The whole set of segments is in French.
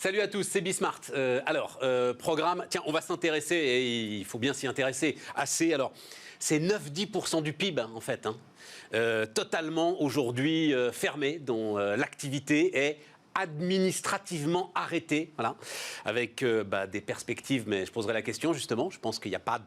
Salut à tous, c'est Bismart. Programme, tiens, on va s'intéresser, et il faut bien s'y intéresser assez. Alors, c'est 9-10% du PIB, en fait, totalement aujourd'hui fermé, dont l'activité est administrativement arrêtée, voilà, avec des perspectives, mais je poserai la question justement, je pense qu'il n'y a pas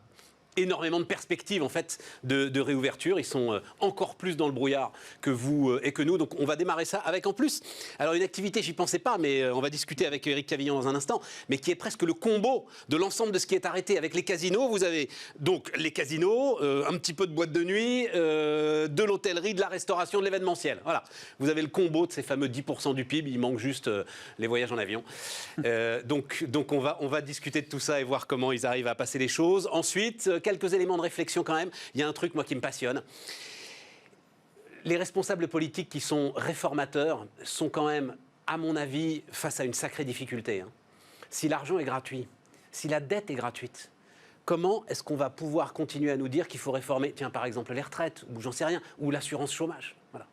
énormément de perspectives en fait de réouverture. Ils sont encore plus dans le brouillard que vous et que nous. Donc on va démarrer ça avec en plus, alors une activité, j'y pensais pas, mais on va discuter avec Éric Cavillon dans un instant, mais qui est presque le combo de l'ensemble de ce qui est arrêté avec les casinos. Vous avez donc les casinos, un petit peu de boîte de nuit, de l'hôtellerie, de la restauration, de l'événementiel. Voilà, vous avez le combo de ces fameux 10% du PIB. Il manque juste les voyages en avion. Donc on va discuter de tout ça et voir comment ils arrivent à passer les choses. Ensuite, quelques éléments de réflexion quand même. Il y a un truc, moi, qui me passionne. Les responsables politiques qui sont réformateurs sont quand même, à mon avis, face à une sacrée difficulté. Si l'argent est gratuit, si la dette est gratuite, comment est-ce qu'on va pouvoir continuer à nous dire qu'il faut réformer, tiens, par exemple, les retraites, ou j'en sais rien, ou l'assurance chômage? Voilà.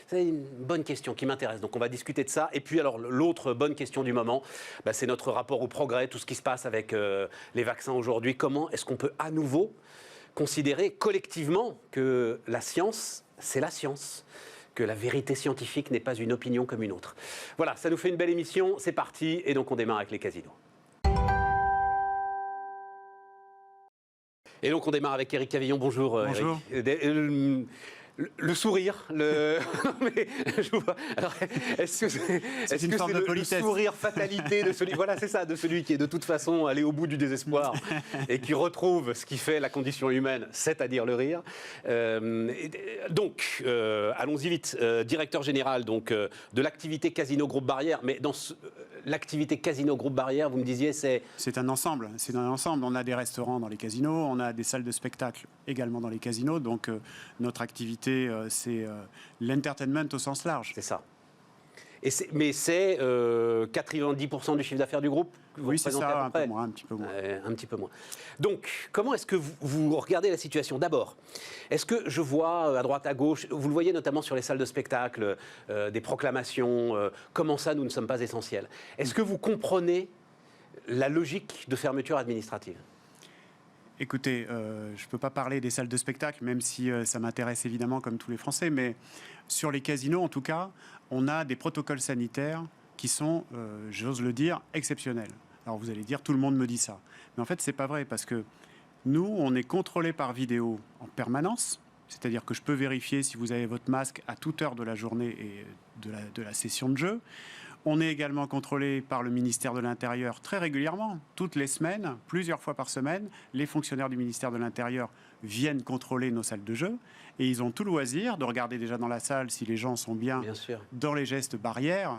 C'est une bonne question qui m'intéresse, donc on va discuter de ça. Et puis alors l'autre bonne question du moment, c'est notre rapport au progrès, tout ce qui se passe avec les vaccins aujourd'hui. Comment est-ce qu'on peut à nouveau considérer collectivement que la science, c'est la science, que la vérité scientifique n'est pas une opinion comme une autre? Voilà, ça nous fait une belle émission, c'est parti, et donc on démarre avec les casinos. Et donc on démarre avec Éric Cavillon. Bonjour. Bonjour. Éric. Le sourire, mais je vois. Alors, est-ce que c'est le sourire fatalité de celui, voilà, c'est ça, de celui qui est de toute façon allé au bout du désespoir et qui retrouve ce qui fait la condition humaine, c'est-à-dire le rire. Allons-y vite. Directeur général donc de l'activité Casino Groupe Barrière, mais dans l'activité Casino Groupe Barrière, vous me disiez, c'est un ensemble. C'est un ensemble. On a des restaurants dans les casinos, on a des salles de spectacle également dans les casinos. Donc notre activité, c'est l'entertainment au sens large. C'est ça. Mais c'est 90% du chiffre d'affaires du groupe que vous Oui, c'est ça, un peu près. un petit peu moins. Un petit peu moins. Donc, comment est-ce que vous regardez la situation? D'abord, est-ce que je vois à droite, à gauche, vous le voyez notamment sur les salles de spectacle, des proclamations, comment ça, nous ne sommes pas essentiels? Est-ce que vous comprenez la logique de fermeture administrative? Écoutez, je ne peux pas parler des salles de spectacle, même si ça m'intéresse évidemment comme tous les Français, mais sur les casinos, en tout cas, on a des protocoles sanitaires qui sont, j'ose le dire, exceptionnels. Alors vous allez dire, tout le monde me dit ça. Mais en fait, ce n'est pas vrai, parce que nous, on est contrôlés par vidéo en permanence, c'est-à-dire que je peux vérifier si vous avez votre masque à toute heure de la journée et de la session de jeu. On est également contrôlé par le ministère de l'Intérieur très régulièrement, toutes les semaines, plusieurs fois par semaine. Les fonctionnaires du ministère de l'Intérieur viennent contrôler nos salles de jeu et ils ont tout loisir de regarder déjà dans la salle si les gens sont bien dans les gestes barrières.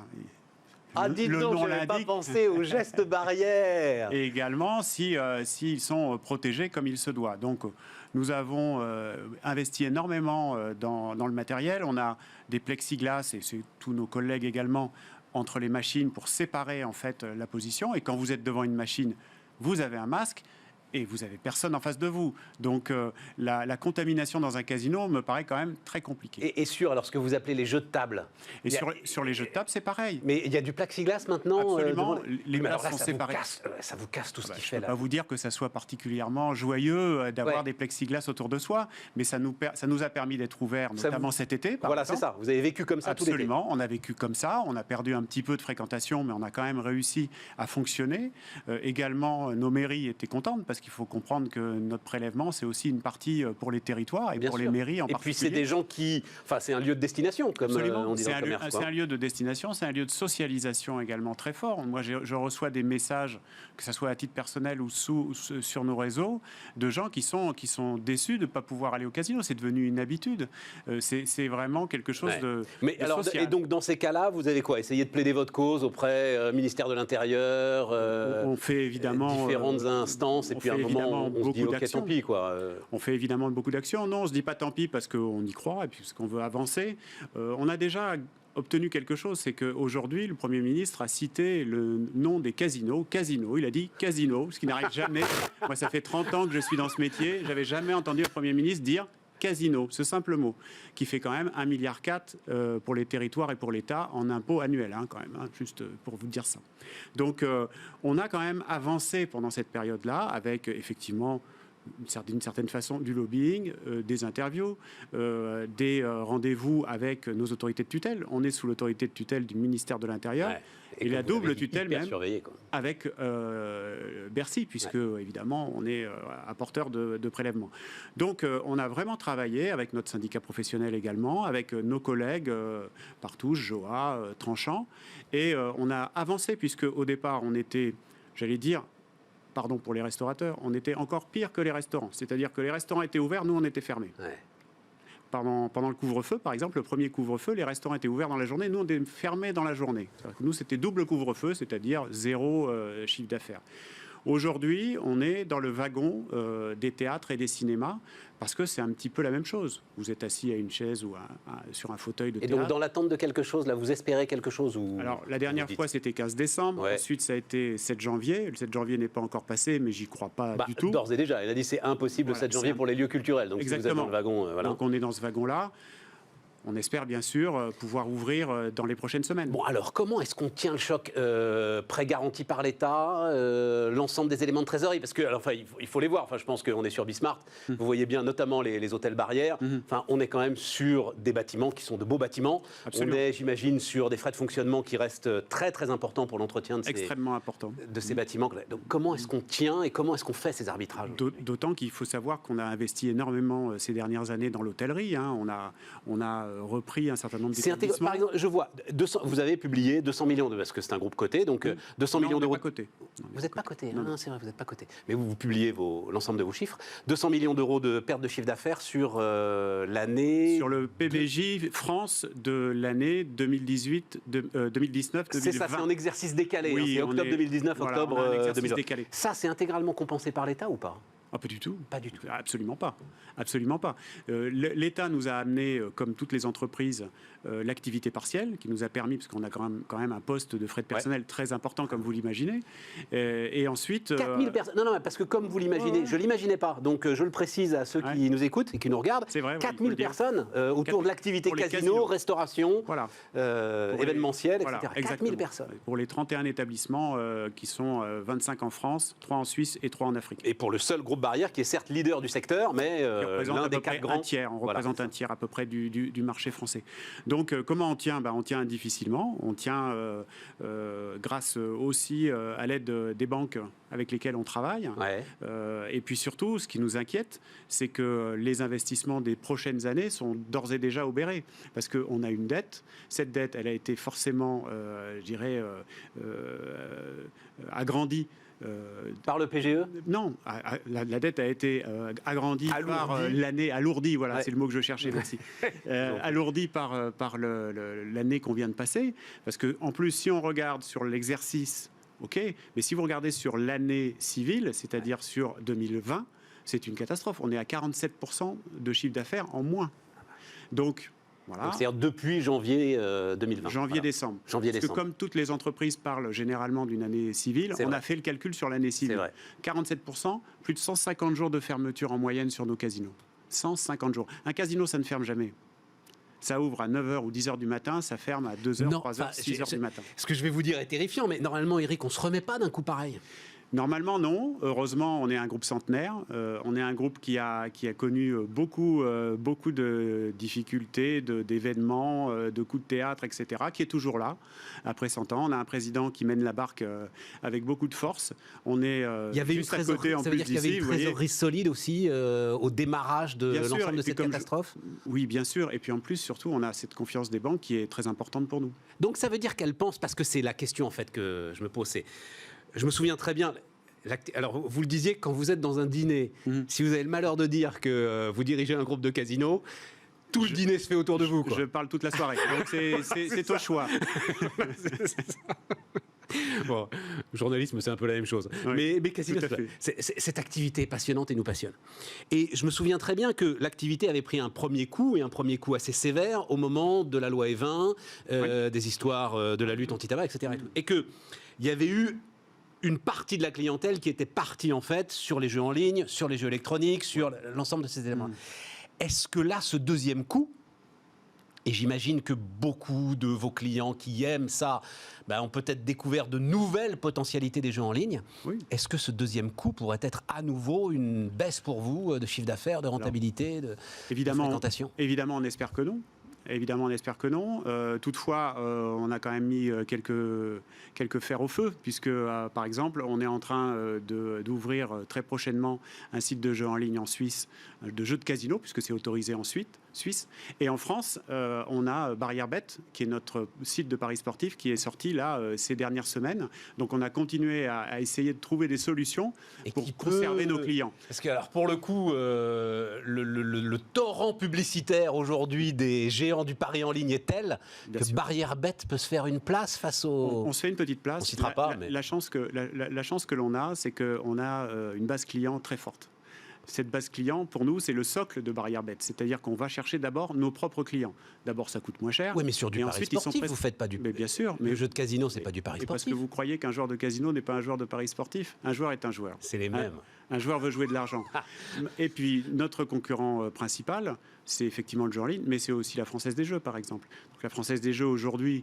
Ah, dites donc, je n'avais pas pensé aux gestes barrières. Et également s'ils sont protégés comme il se doit. Donc, nous avons investi énormément dans le matériel. On a des plexiglas, et c'est tous nos collègues également, entre les machines pour séparer en fait la position. Et quand vous êtes devant une machine, vous avez un masque. Et vous n'avez personne en face de vous. Donc la contamination dans un casino me paraît quand même très compliquée. Et sur alors, ce que vous appelez les jeux de table. Et sur les jeux de table, c'est pareil. Mais il y a du plexiglas maintenant. Absolument. Les masques sont séparés. Ça vous casse tout ce qui fait là. Je ne peux pas vous dire que ça soit particulièrement joyeux d'avoir des plexiglas autour de soi, mais ça nous a permis d'être ouverts, notamment cet été. Voilà, c'est ça. Vous avez vécu comme ça tout l'été. Absolument. On a vécu comme ça. On a perdu un petit peu de fréquentation, mais on a quand même réussi à fonctionner. Également, nos mairies étaient contentes parce qu'il faut comprendre que notre prélèvement, c'est aussi une partie pour les territoires et pour les mairies en particulier. Et puis c'est des gens qui... Enfin, c'est un lieu de destination, comme on dit dans le commerce. C'est un lieu de destination, c'est un lieu de socialisation également très fort. Moi, je reçois des messages, que ce soit à titre personnel ou sur nos réseaux, de gens qui sont déçus de ne pas pouvoir aller au casino. C'est devenu une habitude. C'est vraiment quelque chose de social. Et donc, dans ces cas-là, vous avez quoi? Essayé de plaider votre cause auprès ministère de l'Intérieur, on fait évidemment différentes instances, et puis à un moment, on se dit, ok, tant pis, quoi. On fait évidemment beaucoup d'actions. Non, on se dit pas tant pis parce qu'on y croit et puis parce qu'on veut avancer. On a déjà obtenu quelque chose, c'est qu'aujourd'hui, le Premier ministre a cité le nom des casinos. Casino, il a dit casino, ce qui n'arrive jamais. Moi, ça fait 30 ans que je suis dans ce métier. J'avais jamais entendu un Premier ministre dire casino, ce simple mot, qui fait quand même 1,4 milliard pour les territoires et pour l'État en impôts annuels, quand même, juste pour vous dire ça. Donc, on a quand même avancé pendant cette période-là avec effectivement d'une certaine façon du lobbying, des interviews, des rendez-vous avec nos autorités de tutelle. On est sous l'autorité de tutelle du ministère de l'Intérieur. Ouais. Et la double tutelle même quoi. avec Bercy, puisque évidemment on est apporteur de prélèvements. Donc on a vraiment travaillé avec notre syndicat professionnel également, avec nos collègues Partouche, Joa, Tranchant, et on a avancé puisque au départ on était, j'allais dire, pardon pour les restaurateurs, on était encore pire que les restaurants. C'est-à-dire que les restaurants étaient ouverts, nous on était fermés. Ouais. Pendant le couvre-feu, par exemple, le premier couvre-feu, les restaurants étaient ouverts dans la journée, nous on était fermés dans la journée. Nous c'était double couvre-feu, c'est-à-dire 0 chiffre d'affaires. Aujourd'hui, on est dans le wagon des théâtres et des cinémas, parce que c'est un petit peu la même chose. Vous êtes assis à une chaise ou sur un fauteuil de théâtre. Et donc, dans l'attente de quelque chose, là, vous espérez quelque chose ou... Alors, la dernière fois, c'était 15 décembre. Ouais. Ensuite, ça a été 7 janvier. Le 7 janvier n'est pas encore passé, mais j'y crois pas du tout. D'ores et déjà, il a dit c'est impossible le 7 janvier pour les lieux culturels. Donc, exactement. Si vous êtes dans le wagon, voilà. Donc, on est dans ce wagon-là. On espère bien sûr pouvoir ouvrir dans les prochaines semaines. Bon, alors comment est-ce qu'on tient le choc prêt garanti par l'État, l'ensemble des éléments de trésorerie? Parce que, alors, enfin, il faut les voir. Enfin, je pense qu'on est sur Bismart. Vous voyez bien, notamment les hôtels barrières. Enfin, on est quand même sur des bâtiments qui sont de beaux bâtiments. Absolument. On est, j'imagine, sur des frais de fonctionnement qui restent très, très importants pour l'entretien de ces bâtiments. Donc, comment est-ce qu'on tient et comment est-ce qu'on fait ces arbitrages? D'autant qu'il faut savoir qu'on a investi énormément ces dernières années dans l'hôtellerie. On a repris un certain nombre d'établissements. Par exemple, je vois, vous avez publié 200 millions, parce que c'est un groupe coté, donc 200 millions d'euros. Pas coté. Vous n'êtes pas coté, c'est vrai, vous n'êtes pas coté. Mais vous publiez l'ensemble de vos chiffres. 200 millions d'euros de perte de chiffre d'affaires sur l'année... Sur le PBJ France de l'année 2019-2020. C'est ça, c'est en exercice décalé. Oui, c'est octobre 2019, octobre 2020. Ça, c'est intégralement compensé par l'État ou pas? Ah, pas du tout. Pas du tout. Absolument pas. Absolument pas. L'État nous a amené, comme toutes les entreprises, l'activité partielle, qui nous a permis, parce qu'on a quand même un poste de frais de personnel très important, comme vous l'imaginez. Et ensuite... 4000 personnes. Non, parce que comme vous l'imaginez, je ne l'imaginais pas. Donc je le précise à ceux qui nous écoutent et qui nous regardent. C'est vrai. 4000 personnes autour de l'activité casino, restauration, événementiel, etc. 4000 personnes. Pour les 31 établissements qui sont 25 en France, 3 en Suisse et 3 en Afrique. Et pour le seul groupe barrière qui est certes leader du secteur, mais l'un des 4 grands. On représente un tiers à peu près du marché français. Donc comment on tient? On tient difficilement. On tient grâce aussi à l'aide des banques avec lesquelles on travaille. Ouais. Et puis surtout, ce qui nous inquiète, c'est que les investissements des prochaines années sont d'ores et déjà obérés. Parce qu'on a une dette. Cette dette, elle a été forcément, je dirais, agrandie. Par le PGE? Non, la dette a été agrandie par l'année, alourdie, voilà, c'est le mot que je cherchais, merci. Alourdie par l'année qu'on vient de passer, parce qu'en plus, si on regarde sur l'exercice, ok, mais si vous regardez sur l'année civile, c'est-à-dire sur 2020, c'est une catastrophe. On est à 47% de chiffre d'affaires en moins. Donc, voilà. C'est-à-dire depuis janvier 2020. Janvier-décembre. Parce que comme toutes les entreprises parlent généralement d'une année civile, on a fait le calcul sur l'année civile. 47%, plus de 150 jours de fermeture en moyenne sur nos casinos. 150 jours. Un casino, ça ne ferme jamais. Ça ouvre à 9h ou 10h du matin, ça ferme à 2h, 3h, 6h du matin. Ce que je vais vous dire est terrifiant, mais normalement, Eric, on ne se remet pas d'un coup pareil. Normalement, non. Heureusement, on est un groupe centenaire. On est un groupe qui a connu beaucoup de difficultés, d'événements, de coups de théâtre, etc., qui est toujours là, après 100 ans. On a un président qui mène la barque avec beaucoup de force. On est juste à côté, en plus d'ici. Ça veut dire qu'il y avait une trésorerie solide aussi au démarrage de l'ensemble de cette catastrophe? Oui, bien sûr. Et puis en plus, surtout, on a cette confiance des banques qui est très importante pour nous. Donc ça veut dire qu'elles pensent, parce que c'est la question en fait que je me pose, je me souviens très bien, alors vous le disiez, quand vous êtes dans un dîner, si vous avez le malheur de dire que vous dirigez un groupe de casino, tout le dîner se fait autour de vous. Je parle toute la soirée, donc c'est au choix. Bon, journalisme, c'est un peu la même chose. Oui, mais casino, cette activité est passionnante et nous passionne. Et je me souviens très bien que l'activité avait pris un premier coup, et un premier coup assez sévère, au moment de la loi Evin, des histoires de la lutte anti-tabac, etc. Et qu'il y avait eu une partie de la clientèle qui était partie en fait sur les jeux en ligne, sur les jeux électroniques, sur l'ensemble de ces éléments. Est-ce que là, ce deuxième coup, et j'imagine que beaucoup de vos clients qui aiment ça ont peut-être découvert de nouvelles potentialités des jeux en ligne. Oui. Est-ce que ce deuxième coup pourrait être à nouveau une baisse pour vous de chiffre d'affaires, de rentabilité, de fréquentation ? Évidemment, on espère que non. Toutefois, on a quand même mis quelques fers au feu, puisque, par exemple, on est en train d'ouvrir très prochainement un site de jeux en ligne en Suisse, de jeux de casino, puisque c'est autorisé en Suisse. Et en France, on a BarrièreBet, qui est notre site de paris sportif, qui est sorti là ces dernières semaines. Donc, on a continué à essayer de trouver des solutions pour conserver nos clients. Parce que, alors, pour le coup, le torrent publicitaire aujourd'hui des géants du pari en ligne est tel que BarrièreBet peut se faire une place face aux... On se fait une petite place. On ne citera pas, mais... La chance que l'on a, c'est qu'on a une base client très forte. Cette base client, pour nous, c'est le socle de BarrièreBet. C'est-à-dire qu'on va chercher d'abord nos propres clients. D'abord, ça coûte moins cher. Oui, mais sur du pari sportif, vous ne faites pas du... Mais bien sûr. Mais le jeu de casino, ce n'est pas du pari sportif. Parce que vous croyez qu'un joueur de casino n'est pas un joueur de pari sportif. Un joueur est un joueur. C'est les mêmes. Un joueur veut jouer de l'argent. Et puis, notre concurrent principal, c'est effectivement le jeu en ligne, mais c'est aussi la Française des Jeux, par exemple. Donc, la Française des Jeux, aujourd'hui,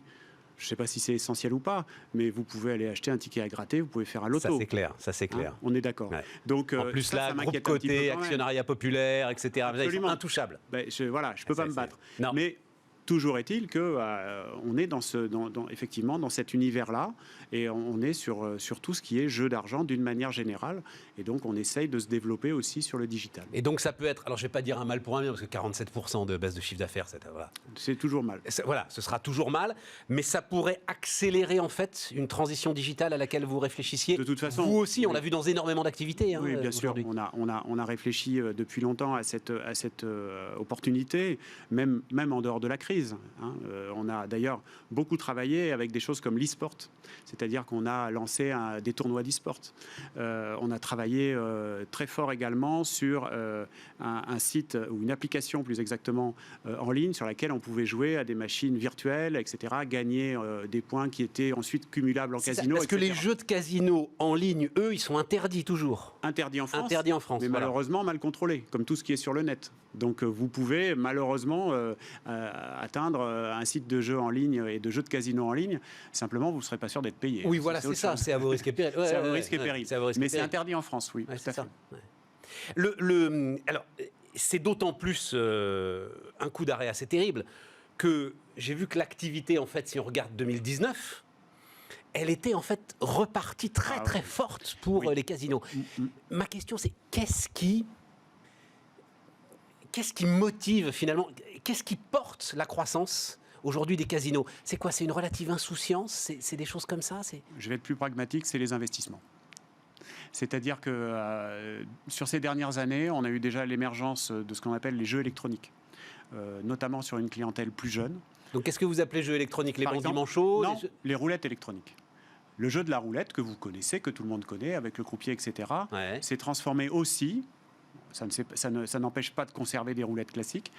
je ne sais pas si c'est essentiel ou pas, mais vous pouvez aller acheter un ticket à gratter, vous pouvez faire un loto. Ça c'est clair. On est d'accord. Ouais. Donc, en plus, là, groupe coté, actionnariat populaire, etc. Ils sont intouchables. Je ne peux pas me battre. Non. Mais toujours est-il qu'on est effectivement dans cet univers-là, et on est sur tout ce qui est jeu d'argent d'une manière générale. Et donc, on essaye de se développer aussi sur le digital. Et donc, ça peut être, alors je ne vais pas dire un mal pour un bien, parce que 47% de baisse de chiffre d'affaires, c'est toujours mal. Voilà, ce sera toujours mal, mais ça pourrait accélérer en fait une transition digitale à laquelle vous réfléchissiez. De toute façon, vous aussi, on l'a vu dans énormément d'activités. Oui, bien sûr. On a réfléchi depuis longtemps à cette opportunité, même en dehors de la crise. On a d'ailleurs beaucoup travaillé avec des choses comme l'e-sport, c'est-à-dire qu'on a lancé des tournois d'e-sport. On a travaillé très fort également sur un site ou une application plus exactement en ligne sur laquelle on pouvait jouer à des machines virtuelles, etc., gagner des points qui étaient ensuite cumulables en casino. Parce que les jeux de casino en ligne, eux, ils sont interdits toujours. Interdits en France. Interdits en France. Mais malheureusement mal contrôlés, comme tout ce qui est sur le net. Donc vous pouvez malheureusement atteindre un site de jeux en ligne et de jeux de casino en ligne. Simplement, vous ne serez pas sûr d'être payé. Oui, voilà, c'est ça. C'est à vos risques et périls. C'est à vos risques et périls. Mais c'est interdit en France, oui. Ouais, tout à fait. Alors, c'est d'autant plus un coup d'arrêt assez terrible que j'ai vu que l'activité, en fait, si on regarde 2019, elle était en fait repartie très forte pour les casinos. Ma question, c'est qu'est-ce qui motive finalement, qu'est-ce qui porte la croissance aujourd'hui des casinos? C'est quoi? C'est une relative insouciance? C'est des choses comme ça? Je vais être plus pragmatique, c'est les investissements. C'est-à-dire que sur ces dernières années, on a eu déjà l'émergence de ce qu'on appelle les jeux électroniques, notamment sur une clientèle plus jeune. Donc qu'est-ce que vous appelez jeux électroniques? Les bons dimanchos? Non, les roulettes électroniques. Le jeu de la roulette que vous connaissez, que tout le monde connaît, avec le croupier, etc., s'est transformé aussi... Ça n'empêche pas de conserver des roulettes classiques.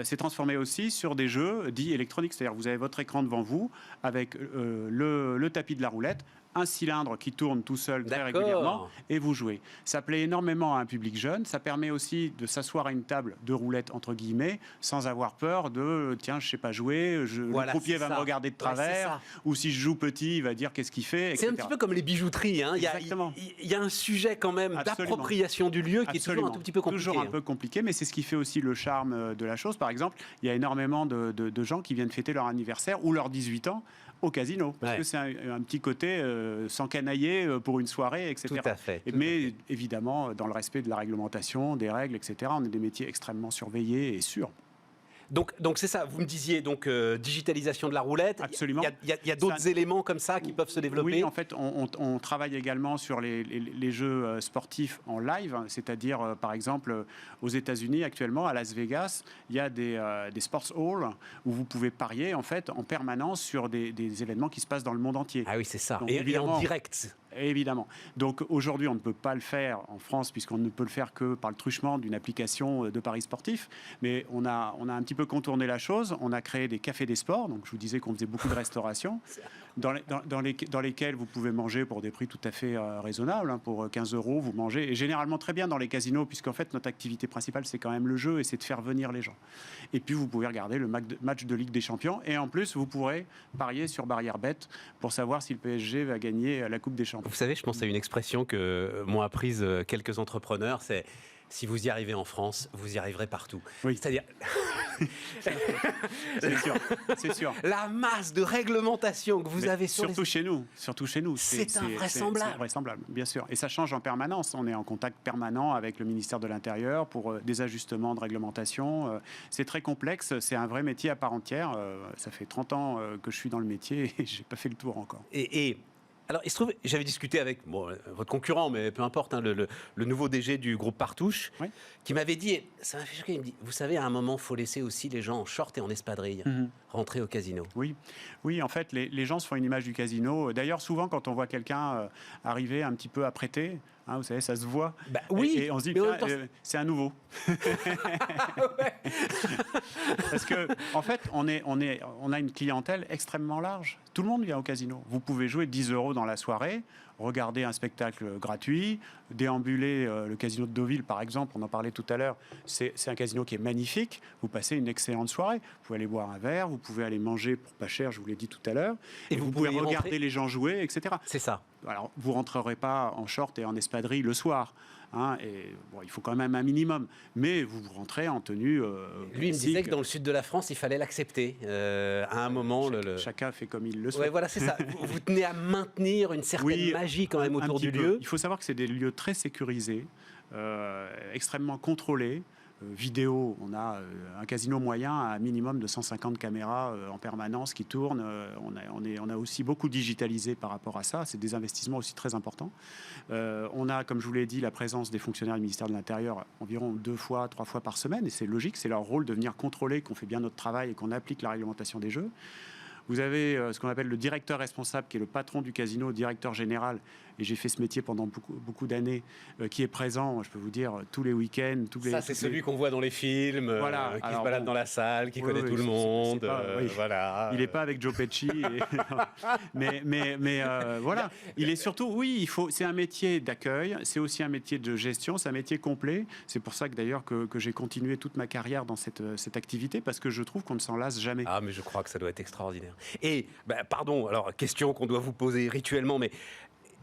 C'est transformé aussi sur des jeux dits électroniques. C'est-à-dire que vous avez votre écran devant vous avec le tapis de la roulette, un cylindre qui tourne tout seul très régulièrement et vous jouez. Ça plaît énormément à un public jeune. Ça permet aussi de s'asseoir à une table de roulette, entre guillemets, sans avoir peur de « tiens, je ne sais pas jouer, le croupier va me regarder de travers ou si je joue petit, il va dire qu'est-ce qu'il fait, etc. » C'est un petit peu comme les bijouteries. Hein. Il y a un sujet quand même d'appropriation du lieu qui est toujours un tout petit peu compliqué. Toujours un peu compliqué, mais c'est ce qui fait aussi le charme de la chose. Par exemple, il y a énormément de gens qui viennent fêter leur anniversaire ou leurs 18 ans au casino, parce que c'est un petit côté s'encanailler pour une soirée, etc. Tout à fait. Mais évidemment, dans le respect de la réglementation, des règles, etc., on est des métiers extrêmement surveillés et sûrs. Donc c'est ça, vous me disiez, digitalisation de la roulette. Absolument. Il y a d'autres éléments comme ça qui peuvent se développer. Oui, en fait, on travaille également sur les jeux sportifs en live, c'est-à-dire, par exemple, aux États-Unis, actuellement, à Las Vegas, il y a des sports halls où vous pouvez parier, en fait, en permanence sur des événements qui se passent dans le monde entier. Ah oui, c'est ça. Donc, et en direct. Évidemment. Donc aujourd'hui, on ne peut pas le faire en France puisqu'on ne peut le faire que par le truchement d'une application de paris sportifs. Mais on a un petit peu contourné la chose. On a créé des cafés des sports. Donc je vous disais qu'on faisait beaucoup de restauration dans lesquels vous pouvez manger pour des prix tout à fait raisonnables. Hein. Pour 15 euros, vous mangez. Et généralement très bien dans les casinos puisqu'en fait notre activité principale c'est quand même le jeu et c'est de faire venir les gens. Et puis vous pouvez regarder le match de Ligue des Champions. Et en plus, vous pourrez parier sur Barrière Bet pour savoir si le PSG va gagner la Coupe des Champions. Vous savez, je pense à une expression que m'ont apprise quelques entrepreneurs, c'est si vous y arrivez en France, vous y arriverez partout. Oui. C'est-à-dire... c'est sûr. La masse de réglementation que vous avez sur surtout chez nous. C'est invraisemblable. C'est invraisemblable, bien sûr. Et ça change en permanence. On est en contact permanent avec le ministère de l'Intérieur pour des ajustements de réglementation. C'est très complexe. C'est un vrai métier à part entière. Ça fait 30 ans que je suis dans le métier et je n'ai pas fait le tour encore. Alors, il se trouve, j'avais discuté avec votre concurrent, mais peu importe, hein, le nouveau DG du groupe Partouche, oui, qui m'avait dit, ça m'a fait choquer, il me dit, vous savez, à un moment, il faut laisser aussi les gens en short et en espadrille rentrer au casino. Oui, en fait, les gens se font une image du casino. D'ailleurs, souvent, quand on voit quelqu'un arriver un petit peu apprêté, hein, vous savez, ça se voit. Bah, oui, et on se dit, c'est un nouveau. Parce que, en fait, on a une clientèle extrêmement large. Tout le monde vient au casino. Vous pouvez jouer 10 € dans la soirée, regarder un spectacle gratuit, déambuler le casino de Deauville, par exemple, on en parlait tout à l'heure. C'est un casino qui est magnifique. Vous passez une excellente soirée. Vous pouvez aller boire un verre, vous pouvez aller manger pour pas cher, je vous l'ai dit tout à l'heure. Et vous pouvez regarder les gens jouer, etc. C'est ça. Alors, vous ne rentrerez pas en short et en espadrille le soir. Hein, et bon, il faut quand même un minimum. Mais vous rentrez en tenue. Lui, il me disait que dans le sud de la France, il fallait l'accepter. À un moment, chacun fait comme il le souhaite. Ouais, voilà, c'est ça. Vous tenez à maintenir une certaine magie quand même autour du lieu. Il faut savoir que c'est des lieux très sécurisés, extrêmement contrôlés. Vidéo, on a un casino moyen à un minimum de 150 caméras en permanence qui tournent. On a aussi beaucoup digitalisé par rapport à ça. C'est des investissements aussi très importants. On a, comme je vous l'ai dit, la présence des fonctionnaires du ministère de l'Intérieur environ 2 fois, 3 fois par semaine. Et c'est logique, c'est leur rôle de venir contrôler qu'on fait bien notre travail et qu'on applique la réglementation des jeux. Vous avez ce qu'on appelle le directeur responsable, qui est le patron du casino, directeur général. Et j'ai fait ce métier pendant beaucoup d'années, qui est présent, je peux vous dire, tous les week-ends. Ça, c'est celui qu'on voit dans les films, voilà. Qui se balade dans la salle, qui connaît tout le monde. Voilà. Il n'est pas avec Joe Pesci. mais voilà. Il est surtout, c'est un métier d'accueil, c'est aussi un métier de gestion, c'est un métier complet. C'est pour ça que d'ailleurs que j'ai continué toute ma carrière dans cette activité, parce que je trouve qu'on ne s'en lasse jamais. Ah, mais je crois que ça doit être extraordinaire. Et, pardon, alors, question qu'on doit vous poser rituellement, mais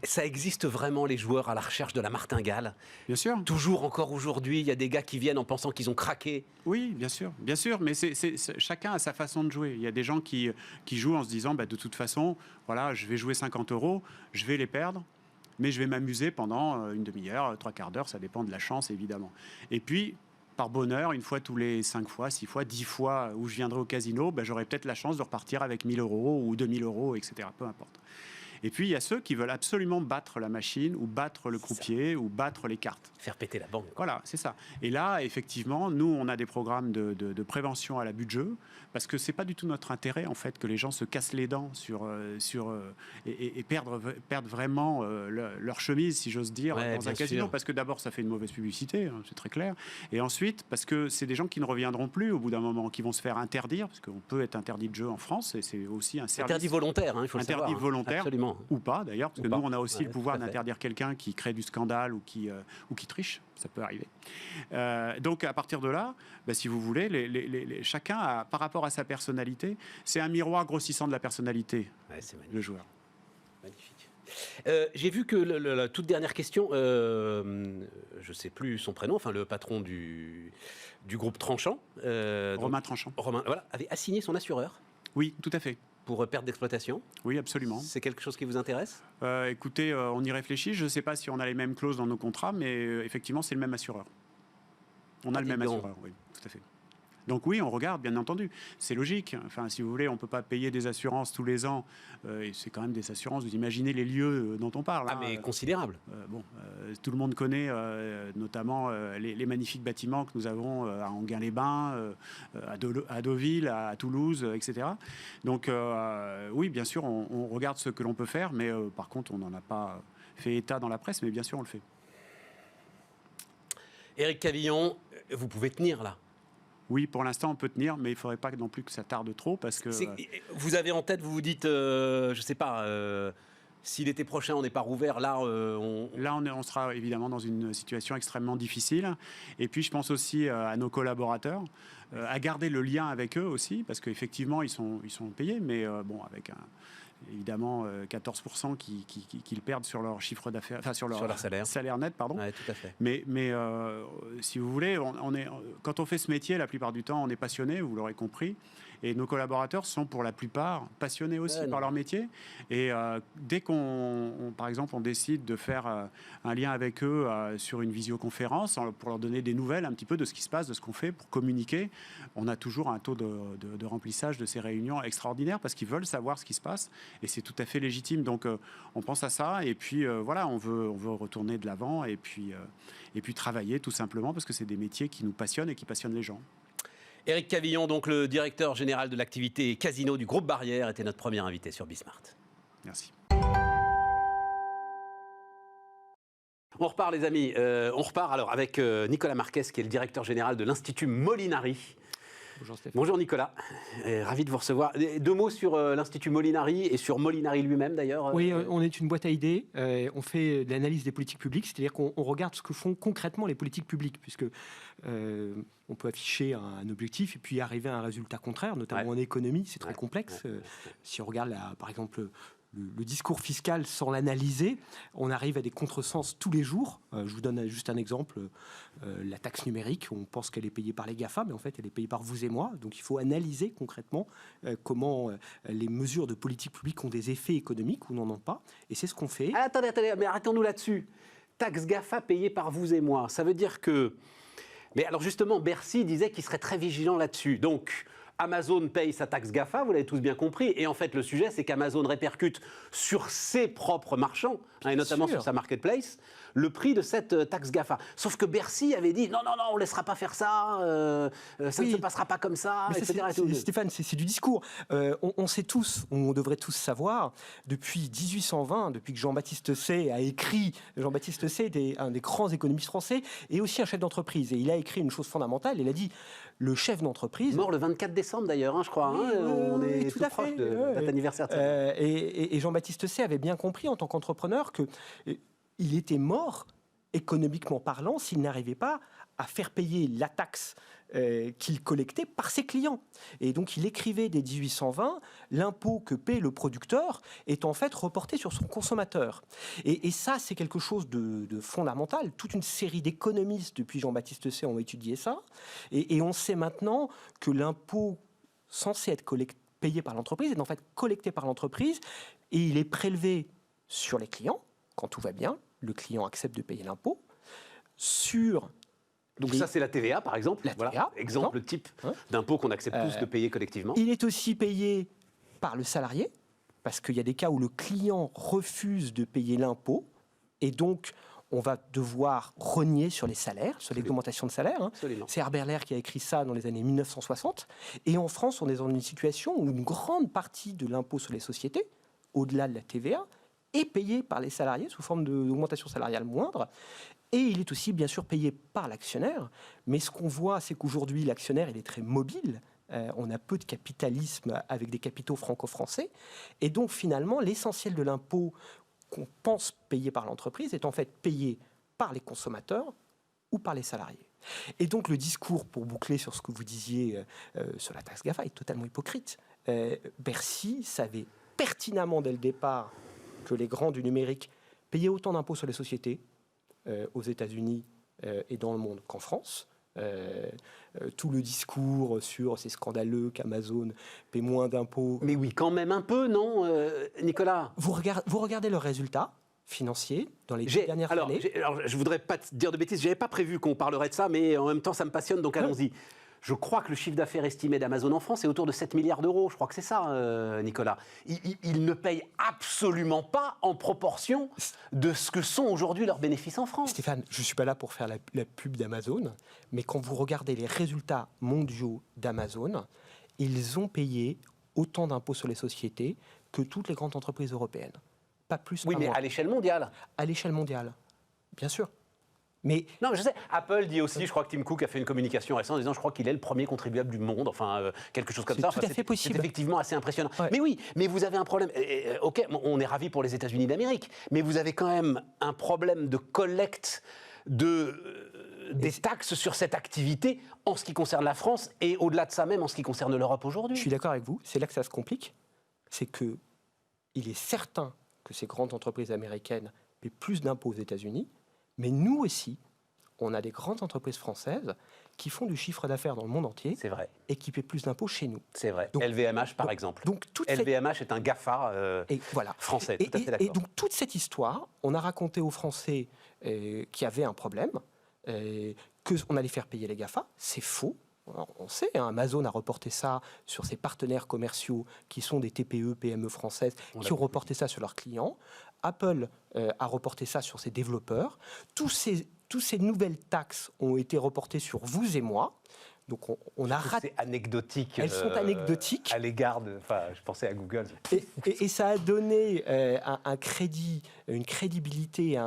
ça existe vraiment, les joueurs à la recherche de la martingale? Bien sûr. Toujours encore aujourd'hui, il y a des gars qui viennent en pensant qu'ils ont craqué. Oui, bien sûr, mais chacun a sa façon de jouer. Il y a des gens qui jouent en se disant, de toute façon, voilà, je vais jouer 50 €, je vais les perdre, mais je vais m'amuser pendant une demi-heure, 3/4 d'heure, ça dépend de la chance, évidemment. Et puis, par bonheur, une fois tous les 5 fois, 6 fois, 10 fois où je viendrai au casino, j'aurai peut-être la chance de repartir avec 1 000 € ou 2 000 €, etc., peu importe. Et puis, il y a ceux qui veulent absolument battre la machine ou battre le croupier ou battre les cartes. Faire péter la banque. Voilà, c'est ça. Et là, effectivement, nous, on a des programmes de prévention à l'abus de jeu, parce que c'est pas du tout notre intérêt, en fait, que les gens se cassent les dents et perdent vraiment leur chemise, si j'ose dire, dans un casino. Parce que d'abord, ça fait une mauvaise publicité, hein, c'est très clair. Et ensuite, parce que c'est des gens qui ne reviendront plus au bout d'un moment, qui vont se faire interdire, parce qu'on peut être interdit de jeu en France, et c'est aussi un service. Interdit volontaire, hein, il faut le savoir. Interdit volontaire. Absolument. Ou pas d'ailleurs, parce que nous on a aussi le pouvoir d'interdire quelqu'un qui crée du scandale ou qui triche, ça peut arriver. Donc à partir de là, si vous voulez, chacun a, par rapport à sa personnalité, c'est un miroir grossissant de la personnalité, le joueur. Magnifique. J'ai vu que la toute dernière question, je ne sais plus son prénom, enfin le patron du groupe Tranchant, Romain Tranchant, voilà, avait assigné son assureur. Oui, tout à fait. Pour perte d'exploitation? Oui, absolument. C'est quelque chose qui vous intéresse? Écoutez, on y réfléchit. Je ne sais pas si on a les mêmes clauses dans nos contrats, mais effectivement, c'est le même assureur. On a le même assureur, oui, tout à fait. Donc oui, on regarde, bien entendu. C'est logique. Enfin, si vous voulez, on ne peut pas payer des assurances tous les ans. Et c'est quand même des assurances. Vous imaginez les lieux dont on parle. Ah, mais considérable. Tout le monde connaît notamment les magnifiques bâtiments que nous avons à Enghien-les-Bains, à Deauville, à Toulouse, etc. Donc oui, bien sûr, on regarde ce que l'on peut faire, mais par contre, on n'en a pas fait état dans la presse, mais bien sûr, on le fait. Éric Cavillon, vous pouvez tenir là. Oui, pour l'instant, on peut tenir, mais il ne faudrait pas non plus que ça tarde trop, parce que... Vous avez en tête, vous vous dites, je ne sais pas, si l'été prochain on n'est pas rouvert, là, on sera évidemment dans une situation extrêmement difficile. Et puis, je pense aussi à nos collaborateurs, à garder le lien avec eux aussi, parce qu'effectivement, ils sont payés, mais avec évidemment 14% qu'ils perdent sur leur chiffre d'affaires, enfin sur leur salaire net, pardon. Ouais, tout à fait. Mais si vous voulez, quand on fait ce métier, la plupart du temps, on est passionné, vous l'aurez compris. Et nos collaborateurs sont pour la plupart passionnés aussi par leur métier. Et dès par exemple, on décide de faire un lien avec eux sur une visioconférence pour leur donner des nouvelles un petit peu de ce qui se passe, de ce qu'on fait, pour communiquer, on a toujours un taux de remplissage de ces réunions extraordinaire parce qu'ils veulent savoir ce qui se passe. Et c'est tout à fait légitime. Donc, on pense à ça. Et puis, voilà, on veut retourner de l'avant et puis travailler tout simplement parce que c'est des métiers qui nous passionnent et qui passionnent les gens. Éric Cavillon, donc le directeur général de l'activité casino du groupe Barrière, était notre premier invité sur Bismart. Merci. On repart, les amis. On repart alors avec Nicolas Marquez, qui est le directeur général de l'Institut Molinari. Bonjour Stéphane. Bonjour Nicolas, ravi de vous recevoir. Deux mots sur l'Institut Molinari et sur Molinari lui-même d'ailleurs. Oui, on est une boîte à idées, on fait de l'analyse des politiques publiques, c'est-à-dire qu'on regarde ce que font concrètement les politiques publiques, puisque on peut afficher un objectif et puis arriver à un résultat contraire, notamment en économie, c'est très complexe. Si on regarde par exemple le discours fiscal sans l'analyser, on arrive à des contresens tous les jours. Je vous donne juste un exemple. La taxe numérique, on pense qu'elle est payée par les GAFA, mais en fait, elle est payée par vous et moi. Donc, il faut analyser concrètement comment les mesures de politique publique ont des effets économiques ou n'en ont pas. Et c'est ce qu'on fait. Ah, attendez, mais arrêtons-nous là-dessus. Taxe GAFA payée par vous et moi, ça veut dire que... Mais alors justement, Bercy disait qu'il serait très vigilant là-dessus. Donc... Amazon paye sa taxe GAFA, vous l'avez tous bien compris. Et en fait, le sujet, c'est qu'Amazon répercute sur ses propres marchants, et notamment sur sa marketplace, le prix de cette taxe GAFA. Sauf que Bercy avait dit non, on ne laissera pas faire ça, ça ne se passera pas comme ça, etc. Stéphane, c'est du discours. On sait tous, on devrait tous savoir, depuis 1820, depuis que Jean-Baptiste Say a écrit, Jean-Baptiste Say était un des grands économistes français et aussi un chef d'entreprise. Et il a écrit une chose fondamentale, il a dit le chef d'entreprise... Mort le 24 décembre d'ailleurs, je crois. On est tout proche de cet anniversaire. Et Jean-Baptiste Say avait bien compris en tant qu'entrepreneur qu'il était mort, économiquement parlant, s'il n'arrivait pas à faire payer la taxe qu'il collectait par ses clients. Et donc, il écrivait dès 1820, l'impôt que paie le producteur est en fait reporté sur son consommateur. Et ça, c'est quelque chose de fondamental. Toute une série d'économistes, depuis Jean-Baptiste Say, ont étudié ça. Et on sait maintenant que l'impôt censé être payé par l'entreprise est en fait collecté par l'entreprise et il est prélevé sur les clients. Quand tout va bien, le client accepte de payer l'impôt. Donc ça, c'est la TVA, par exemple. La TVA, exemple type d'impôt qu'on accepte tous de payer collectivement. Il est aussi payé par le salarié, parce qu'il y a des cas où le client refuse de payer l'impôt, et donc on va devoir rogner sur les salaires, sur l'augmentation de salaire. C'est Herbert Lehr qui a écrit ça dans les années 1960. Et en France, on est dans une situation où une grande partie de l'impôt sur les sociétés, au-delà de la TVA, est payé par les salariés sous forme d'augmentation salariale moindre. Et il est aussi, bien sûr, payé par l'actionnaire. Mais ce qu'on voit, c'est qu'aujourd'hui, l'actionnaire, il est très mobile. On a peu de capitalisme avec des capitaux franco-français. Et donc, finalement, l'essentiel de l'impôt qu'on pense payer par l'entreprise est en fait payé par les consommateurs ou par les salariés. Et donc, le discours, pour boucler sur ce que vous disiez sur la taxe GAFA, est totalement hypocrite. Bercy savait pertinemment dès le départ que les grands du numérique payaient autant d'impôts sur les sociétés aux États-Unis et dans le monde qu'en France. Tout le discours sur c'est scandaleux qu'Amazon paie moins d'impôts. Mais oui, quand même un peu, non, Nicolas? Vous regardez leurs résultats financiers dans les 10 dernières années. Alors, je voudrais pas dire de bêtises, j'avais pas prévu qu'on parlerait de ça, mais en même temps, ça me passionne, donc allons-y. Je crois que le chiffre d'affaires estimé d'Amazon en France est autour de 7 milliards d'euros. Je crois que c'est ça, Nicolas. Il ne paye absolument pas en proportion de ce que sont aujourd'hui leurs bénéfices en France. Stéphane, je ne suis pas là pour faire la pub d'Amazon, mais quand vous regardez les résultats mondiaux d'Amazon, ils ont payé autant d'impôts sur les sociétés que toutes les grandes entreprises européennes. pas plus, Oui, pas mais moins. à l'échelle mondiale. À l'échelle mondiale, bien sûr. Mais Non, mais je sais. Apple dit aussi, je crois que Tim Cook a fait une communication récente en disant, je crois qu'il est le premier contribuable du monde, enfin, quelque chose comme C'est ça. tout à fait possible. C'est effectivement assez impressionnant. Ouais. Mais oui, mais vous avez un problème. Ok, on est ravis pour les États-Unis d'Amérique, mais vous avez quand même un problème de collecte des taxes sur cette activité en ce qui concerne la France et au-delà de ça même en ce qui concerne l'Europe aujourd'hui. je suis d'accord avec vous, c'est là que ça se complique. C'est que il est certain que ces grandes entreprises américaines paient plus d'impôts aux États-Unis, mais nous aussi, on a des grandes entreprises françaises qui font du chiffre d'affaires dans le monde entier C'est vrai, et qui paient plus d'impôts chez nous. c'est vrai. Donc- LVMH par exemple. Donc toute cette- LVMH est un GAFA et voilà. français, Et, tout à fait et d'accord. donc toute cette histoire, on a raconté aux Français qu'il y avait un problème, qu'on allait faire payer les GAFA. C'est faux. Alors, on sait, hein, Amazon a reporté ça sur ses partenaires commerciaux qui sont des TPE, PME françaises, On l'a qui ont reporté ça sur leurs clients. Apple a reporté ça sur ses développeurs. Tous ces nouvelles taxes ont été reportées sur vous et moi. Donc on a raté. C'est anecdotique. Elles sont anecdotiques. À l'égard de. Enfin, je pensais à Google. Et ça a donné un crédit, une crédibilité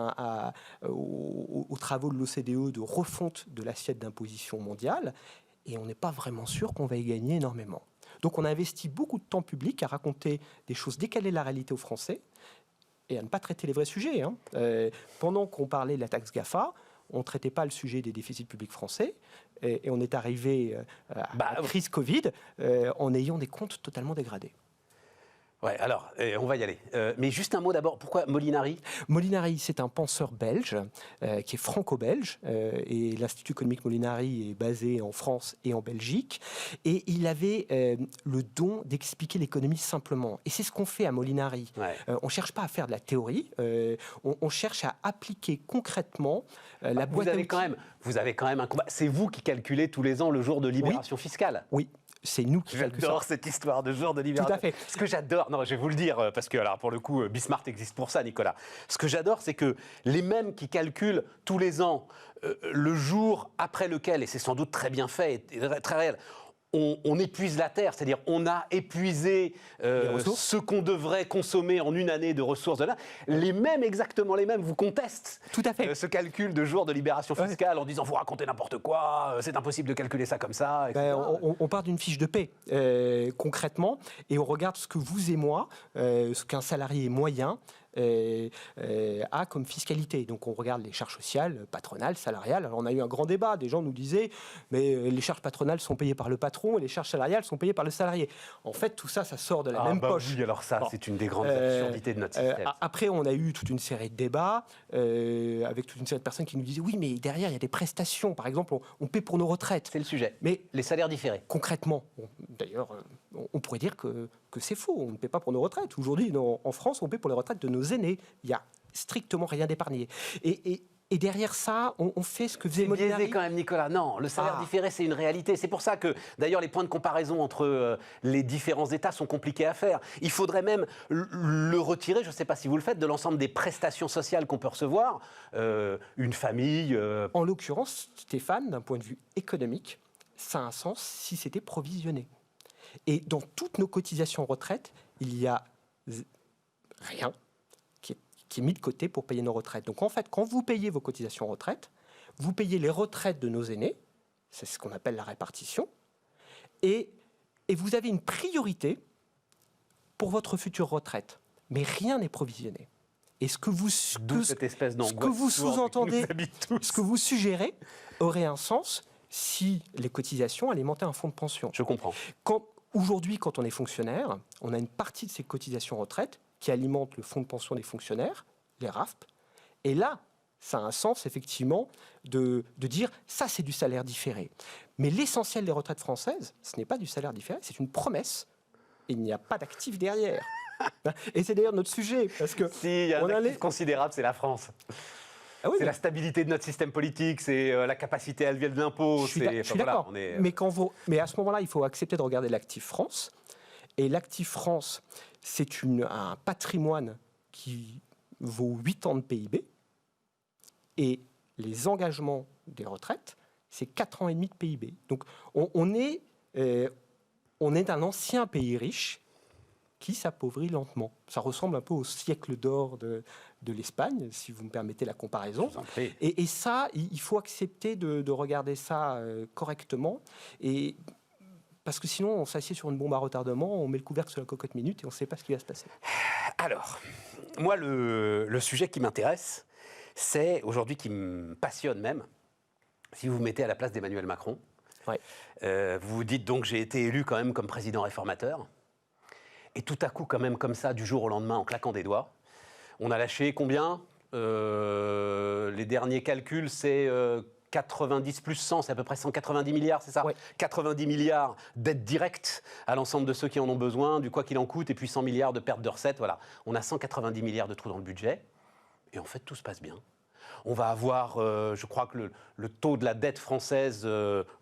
aux travaux de l'OCDE de refonte de l'assiette d'imposition mondiale. Et on n'est pas vraiment sûr qu'on va y gagner énormément. Donc on a investi beaucoup de temps public à raconter des choses décalées de la réalité aux Français et à ne pas traiter les vrais sujets. Hein. Pendant qu'on parlait de la taxe GAFA, on ne traitait pas le sujet des déficits publics français. Et on est arrivé à la crise Covid en ayant des comptes totalement dégradés. Ouais, alors, on va y aller. Mais juste un mot d'abord. Pourquoi Molinari ? Molinari, c'est un penseur belge qui est franco-belge. Et l'Institut économique Molinari est basé en France et en Belgique. Et il avait le don d'expliquer l'économie simplement. Et c'est ce qu'on fait à Molinari. Ouais. On ne cherche pas à faire de la théorie. On cherche à appliquer concrètement la boîte à outils. Vous avez quand même un combat. C'est vous qui calculez tous les ans le jour de libération fiscale. Oui. C'est nous qui calculons ça. J'adore cette histoire de jour de libération. Tout à fait. Ce que j'adore, non, je vais vous le dire, parce que alors, pour le coup, Bismart existe pour ça, Nicolas. Ce que j'adore, c'est que les mêmes qui calculent tous les ans le jour après lequel, et c'est sans doute très bien fait et très réel, on épuise la terre, c'est-à-dire on a épuisé ce qu'on devrait consommer en une année de ressources de là. Exactement les mêmes, vous contestent Tout à fait. ce calcul de jour de libération fiscale en disant vous racontez n'importe quoi, c'est impossible de calculer ça comme ça, etc. On part d'une fiche de paie, concrètement, et on regarde ce que vous et moi, ce qu'un salarié moyen a comme fiscalité. Donc on regarde les charges sociales, patronales, salariales. Alors on a eu un grand débat, des gens nous disaient mais les charges patronales sont payées par le patron et les charges salariales sont payées par le salarié. En fait tout ça, ça sort de la même poche. Oui, alors ça, Bon. c'est une des grandes absurdités de notre système. Après on a eu toute une série de débats avec toute une série de personnes qui nous disaient oui mais derrière il y a des prestations. Par exemple on paie pour nos retraites. C'est le sujet. Mais les salaires différés. Concrètement, d'ailleurs, on pourrait dire que c'est faux. On ne paie pas pour nos retraites. Aujourd'hui, en France, on paie pour les retraites de nos aînés. Il n'y a strictement rien d'épargné. Et derrière ça, on fait ce que faisait Molinari. C'est biaisé quand même, Nicolas. Non, le salaire différé, c'est une réalité. C'est pour ça que, d'ailleurs, les points de comparaison entre les différents États sont compliqués à faire. Il faudrait même le retirer, je ne sais pas si vous le faites, de l'ensemble des prestations sociales qu'on peut recevoir. Une famille... En l'occurrence, Stéphane, d'un point de vue économique, ça a un sens si c'était provisionné. Et dans toutes nos cotisations retraite, il y a rien qui est mis de côté pour payer nos retraites. Donc en fait, quand vous payez vos cotisations retraite, vous payez les retraites de nos aînés, c'est ce qu'on appelle la répartition, et vous avez une priorité pour votre future retraite. Mais rien n'est provisionné. Et ce que vous, cette espèce d'angoisse ce que vous sous-entendez, qui nous habite tous. ce que vous suggérez aurait un sens si les cotisations alimentaient un fonds de pension. Je comprends. Aujourd'hui, quand on est fonctionnaire, on a une partie de ces cotisations retraite qui alimente le fonds de pension des fonctionnaires, les RAFP. Et là, ça a un sens, effectivement, de dire ça, c'est du salaire différé. Mais l'essentiel des retraites françaises, ce n'est pas du salaire différé, c'est une promesse. Et il n'y a pas d'actif derrière. Et c'est d'ailleurs notre sujet. Parce que il y a un actif considérable, c'est la France. Ah oui, c'est la stabilité de notre système politique, c'est la capacité à lever de l'impôt. Je suis d'accord. Mais à ce moment-là, il faut accepter de regarder l'actif France. Et l'actif France, c'est un patrimoine qui vaut 8 ans de PIB. Et les engagements des retraites, c'est 4 ans et demi de PIB. Donc on est un ancien pays riche qui s'appauvrit lentement. Ça ressemble un peu au siècle d'or de l'Espagne, si vous me permettez la comparaison. Je vous en prie. Et ça, il faut accepter de regarder ça correctement. Et parce que sinon, on s'assied sur une bombe à retardement, on met le couvercle sur la cocotte minute et on ne sait pas ce qui va se passer. Alors, moi, le sujet qui m'intéresse, c'est aujourd'hui qui me passionne même, si vous vous mettez à la place d'Emmanuel Macron, Ouais. vous vous dites donc j'ai été élu quand même comme président réformateur, et tout à coup quand même comme ça, du jour au lendemain, en claquant des doigts, on a lâché combien les derniers calculs, c'est 90 plus 100, c'est à peu près 190 milliards, c'est ça? Ouais. 90 milliards d'aides directes à l'ensemble de ceux qui en ont besoin, du quoi qu'il en coûte, et puis 100 milliards de pertes de recettes. Voilà. On a 190 milliards de trous dans le budget, et en fait, tout se passe bien. On va avoir, je crois que le taux de la dette française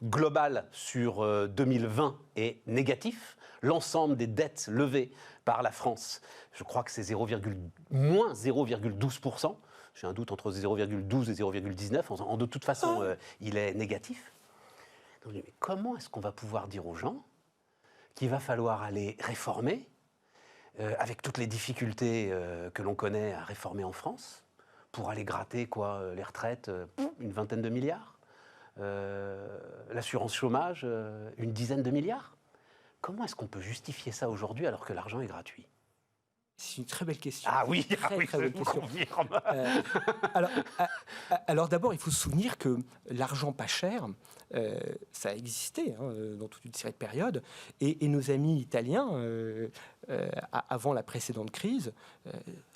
globale sur 2020 est négatif. L'ensemble des dettes levées par la France, je crois que c'est moins 0,12%. J'ai un doute entre 0,12 et 0,19. De toute façon, il est négatif. Donc, mais comment est-ce qu'on va pouvoir dire aux gens qu'il va falloir aller réformer, avec toutes les difficultés que l'on connaît à réformer en France, pour aller gratter les retraites, une vingtaine de milliards, l'assurance chômage, une dizaine de milliards? Comment est-ce qu'on peut justifier ça aujourd'hui alors que l'argent est gratuit? C'est une très belle question. Ah oui, Très, très je belle vous question. confirme. Alors d'abord, il faut se souvenir que l'argent pas cher, ça a existé dans toute une série de périodes. Et nos amis italiens, avant la précédente crise,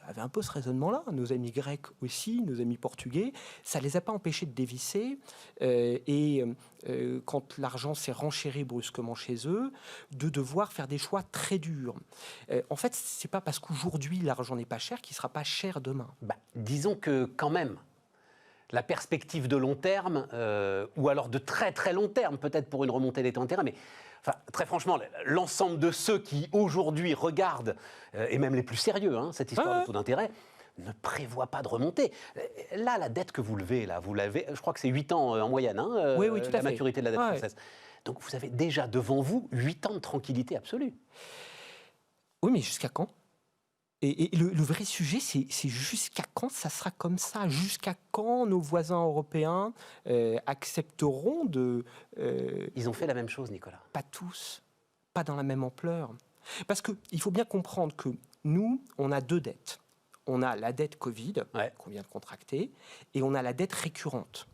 avaient un peu ce raisonnement-là. Nos amis grecs aussi, nos amis portugais, ça ne les a pas empêchés de dévisser. Quand l'argent s'est renchéri brusquement chez eux, de devoir faire des choix très durs. En fait, ce n'est pas parce qu'aujourd'hui l'argent n'est pas cher qu'il ne sera pas cher demain. Disons que quand même, la perspective de long terme, ou alors de très très long terme, peut-être pour une remontée des taux d'intérêt, mais enfin, très franchement, l'ensemble de ceux qui aujourd'hui regardent, et même les plus sérieux, cette histoire de taux d'intérêt, ne prévoit pas de remontée. Là, la dette que vous levez, vous l'avez, je crois que c'est 8 ans en moyenne, oui, tout à la fait. maturité de la dette française. Donc vous avez déjà devant vous 8 ans de tranquillité absolue. Oui, mais jusqu'à quand? Et le vrai sujet, c'est jusqu'à quand ça sera comme ça? Jusqu'à quand nos voisins européens accepteront de... Ils ont fait la même chose, Nicolas. Pas tous, pas dans la même ampleur. Parce qu'il faut bien comprendre que nous, on a deux dettes. On a la dette Covid, qu'on vient de contracter, et on a la dette récurrente.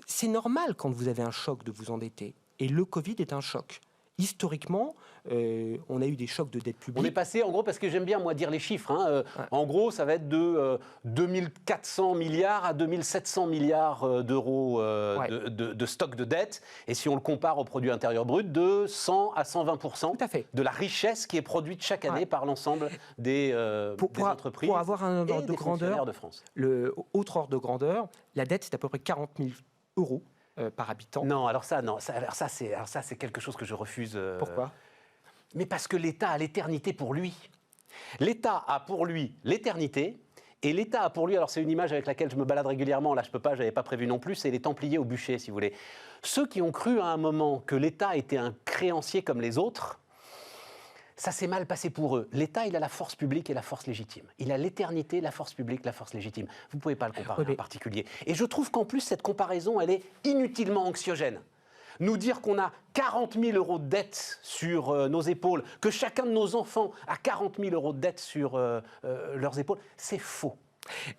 C'est normal quand vous avez un choc de vous endetter. Et le Covid est un choc. Historiquement, on a eu des chocs de dette publique. On est passé, en gros, parce que j'aime bien, moi, dire les chiffres. En gros, ça va être de 2400 milliards à 2700 milliards d'euros de stock de dette. Et si on le compare au produit intérieur brut, de 100 à 120% de la richesse qui est produite chaque année par l'ensemble des entreprises pour avoir un ordre et de des grandeur, fonctionnaires de France. Le autre ordre de grandeur, la dette, c'est à peu près 40 000 euros par habitant. Non, alors ça, c'est quelque chose que je refuse. Pourquoi? Mais parce que l'État a l'éternité pour lui. L'État a pour lui l'éternité, et l'État a pour lui, alors c'est une image avec laquelle je me balade régulièrement, là je peux pas, j'avais pas prévu non plus, c'est les Templiers au bûcher, si vous voulez. Ceux qui ont cru à un moment que l'État était un créancier comme les autres, ça s'est mal passé pour eux. L'État, il a la force publique et la force légitime. Il a l'éternité, la force publique, la force légitime. Vous ne pouvez pas le comparer en particulier. Et je trouve qu'en plus, cette comparaison, elle est inutilement anxiogène. Nous dire qu'on a 40 000 euros de dette sur nos épaules, que chacun de nos enfants a 40 000 euros de dette sur leurs épaules, c'est faux.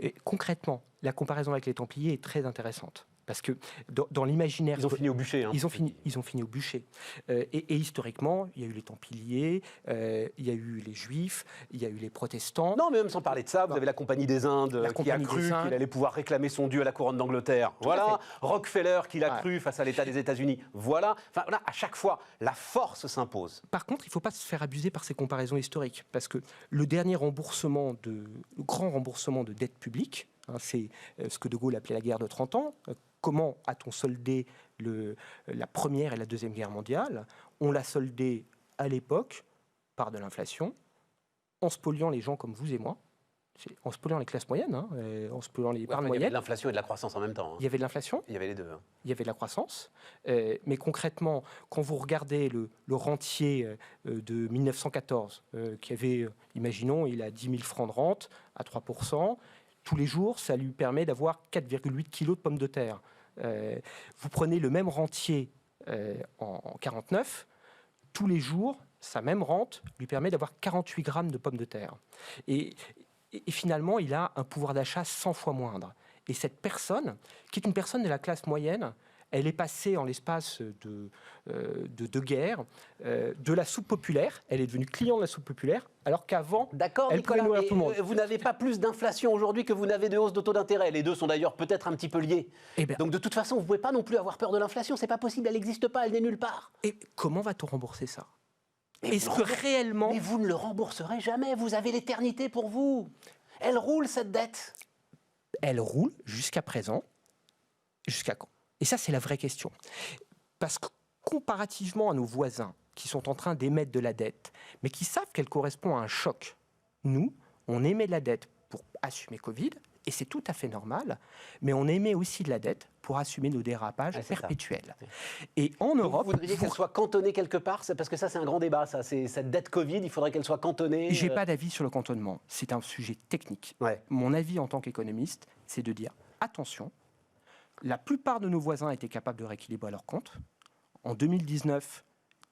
Et concrètement, la comparaison avec les Templiers est très intéressante. Parce que dans l'imaginaire... Ils ont fini au bûcher. Ils ont fini au bûcher. Et historiquement, il y a eu les Templiers, il y a eu les Juifs, il y a eu les protestants. Non, mais même sans parler de ça, vous avez la Compagnie des Indes qui a cru qu'il allait pouvoir réclamer son dû à la couronne d'Angleterre. Voilà. Rockefeller qui l'a cru face à l'État des États-Unis. Voilà. Enfin, voilà. À chaque fois, la force s'impose. Par contre, il ne faut pas se faire abuser par ces comparaisons historiques. Parce que le dernier remboursement, le grand remboursement de dette publique, c'est ce que De Gaulle appelait la guerre de 30 ans. Comment a-t-on soldé la Première et la Deuxième Guerre mondiale? On l'a soldé à l'époque par de l'inflation, en spoliant les gens comme vous et moi, en spoliant les classes moyennes, en spoliant les épargnes Il y avait moyennes. de l'inflation et de la croissance en même temps. Il y avait de l'inflation, Il y avait les deux. il y avait de la croissance, mais concrètement, quand vous regardez le rentier de 1914, qui avait, imaginons, il a 10 000 francs de rente à 3%, tous les jours, ça lui permet d'avoir 4,8 kilos de pommes de terre. Vous prenez le même rentier en 49, tous les jours, sa même rente lui permet d'avoir 48 grammes de pommes de terre. Et finalement, il a un pouvoir d'achat 100 fois moindre. Et cette personne, qui est une personne de la classe moyenne, elle est passée en l'espace de deux guerres de la soupe populaire. Elle est devenue client de la soupe populaire, alors qu'avant, D'accord, elle Nicolas, pouvait nourrir mais tout le monde. vous n'avez pas plus d'inflation aujourd'hui que vous n'avez de hausse de taux d'intérêt. Les deux sont d'ailleurs peut-être un petit peu liés. Eh bien, Donc de toute façon, vous ne pouvez pas non plus avoir peur de l'inflation. C'est pas possible, elle n'existe pas, elle n'est nulle part. et comment va-t-on rembourser ça? Mais Est-ce vous que le réellement... Mais vous ne le rembourserez jamais, vous avez l'éternité pour vous. Elle roule cette dette. Elle roule jusqu'à présent. Jusqu'à quand? Et ça, c'est la vraie question. Parce que comparativement à nos voisins qui sont en train d'émettre de la dette, mais qui savent qu'elle correspond à un choc, nous, on émet de la dette pour assumer Covid, et c'est tout à fait normal, mais on émet aussi de la dette pour assumer nos dérapages Ah, c'est ça. perpétuels. Et en Donc, Europe... vous voudriez qu'elle soit cantonnée quelque part, parce que ça c'est un grand débat, ça. C'est cette dette Covid, il faudrait qu'elle soit cantonnée. J'ai pas d'avis sur le cantonnement, c'est un sujet technique. Ouais. Mon avis en tant qu'économiste, c'est de dire attention, la plupart de nos voisins étaient capables de rééquilibrer leurs comptes. En 2019,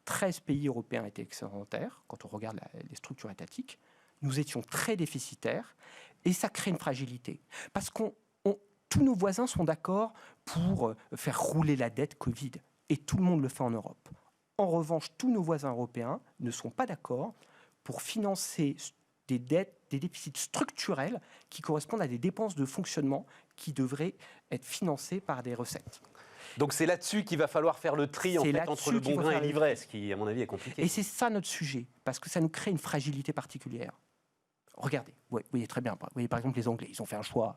13 pays européens étaient excédentaires, quand on regarde les structures étatiques. Nous étions très déficitaires, et ça crée une fragilité. Parce que tous nos voisins sont d'accord pour faire rouler la dette Covid, et tout le monde le fait en Europe. En revanche, tous nos voisins européens ne sont pas d'accord pour financer des dettes, des déficits structurels qui correspondent à des dépenses de fonctionnement qui devraient être financées par des recettes. Donc c'est là-dessus qu'il va falloir faire le tri en C'est fait, là-dessus entre le qu'il bon faut grain et faire le l'ivraie, ce qui à mon avis est compliqué. Et c'est ça notre sujet, parce que ça nous crée une fragilité particulière. Regardez, vous voyez très bien, vous voyez par exemple les Anglais, ils ont fait un choix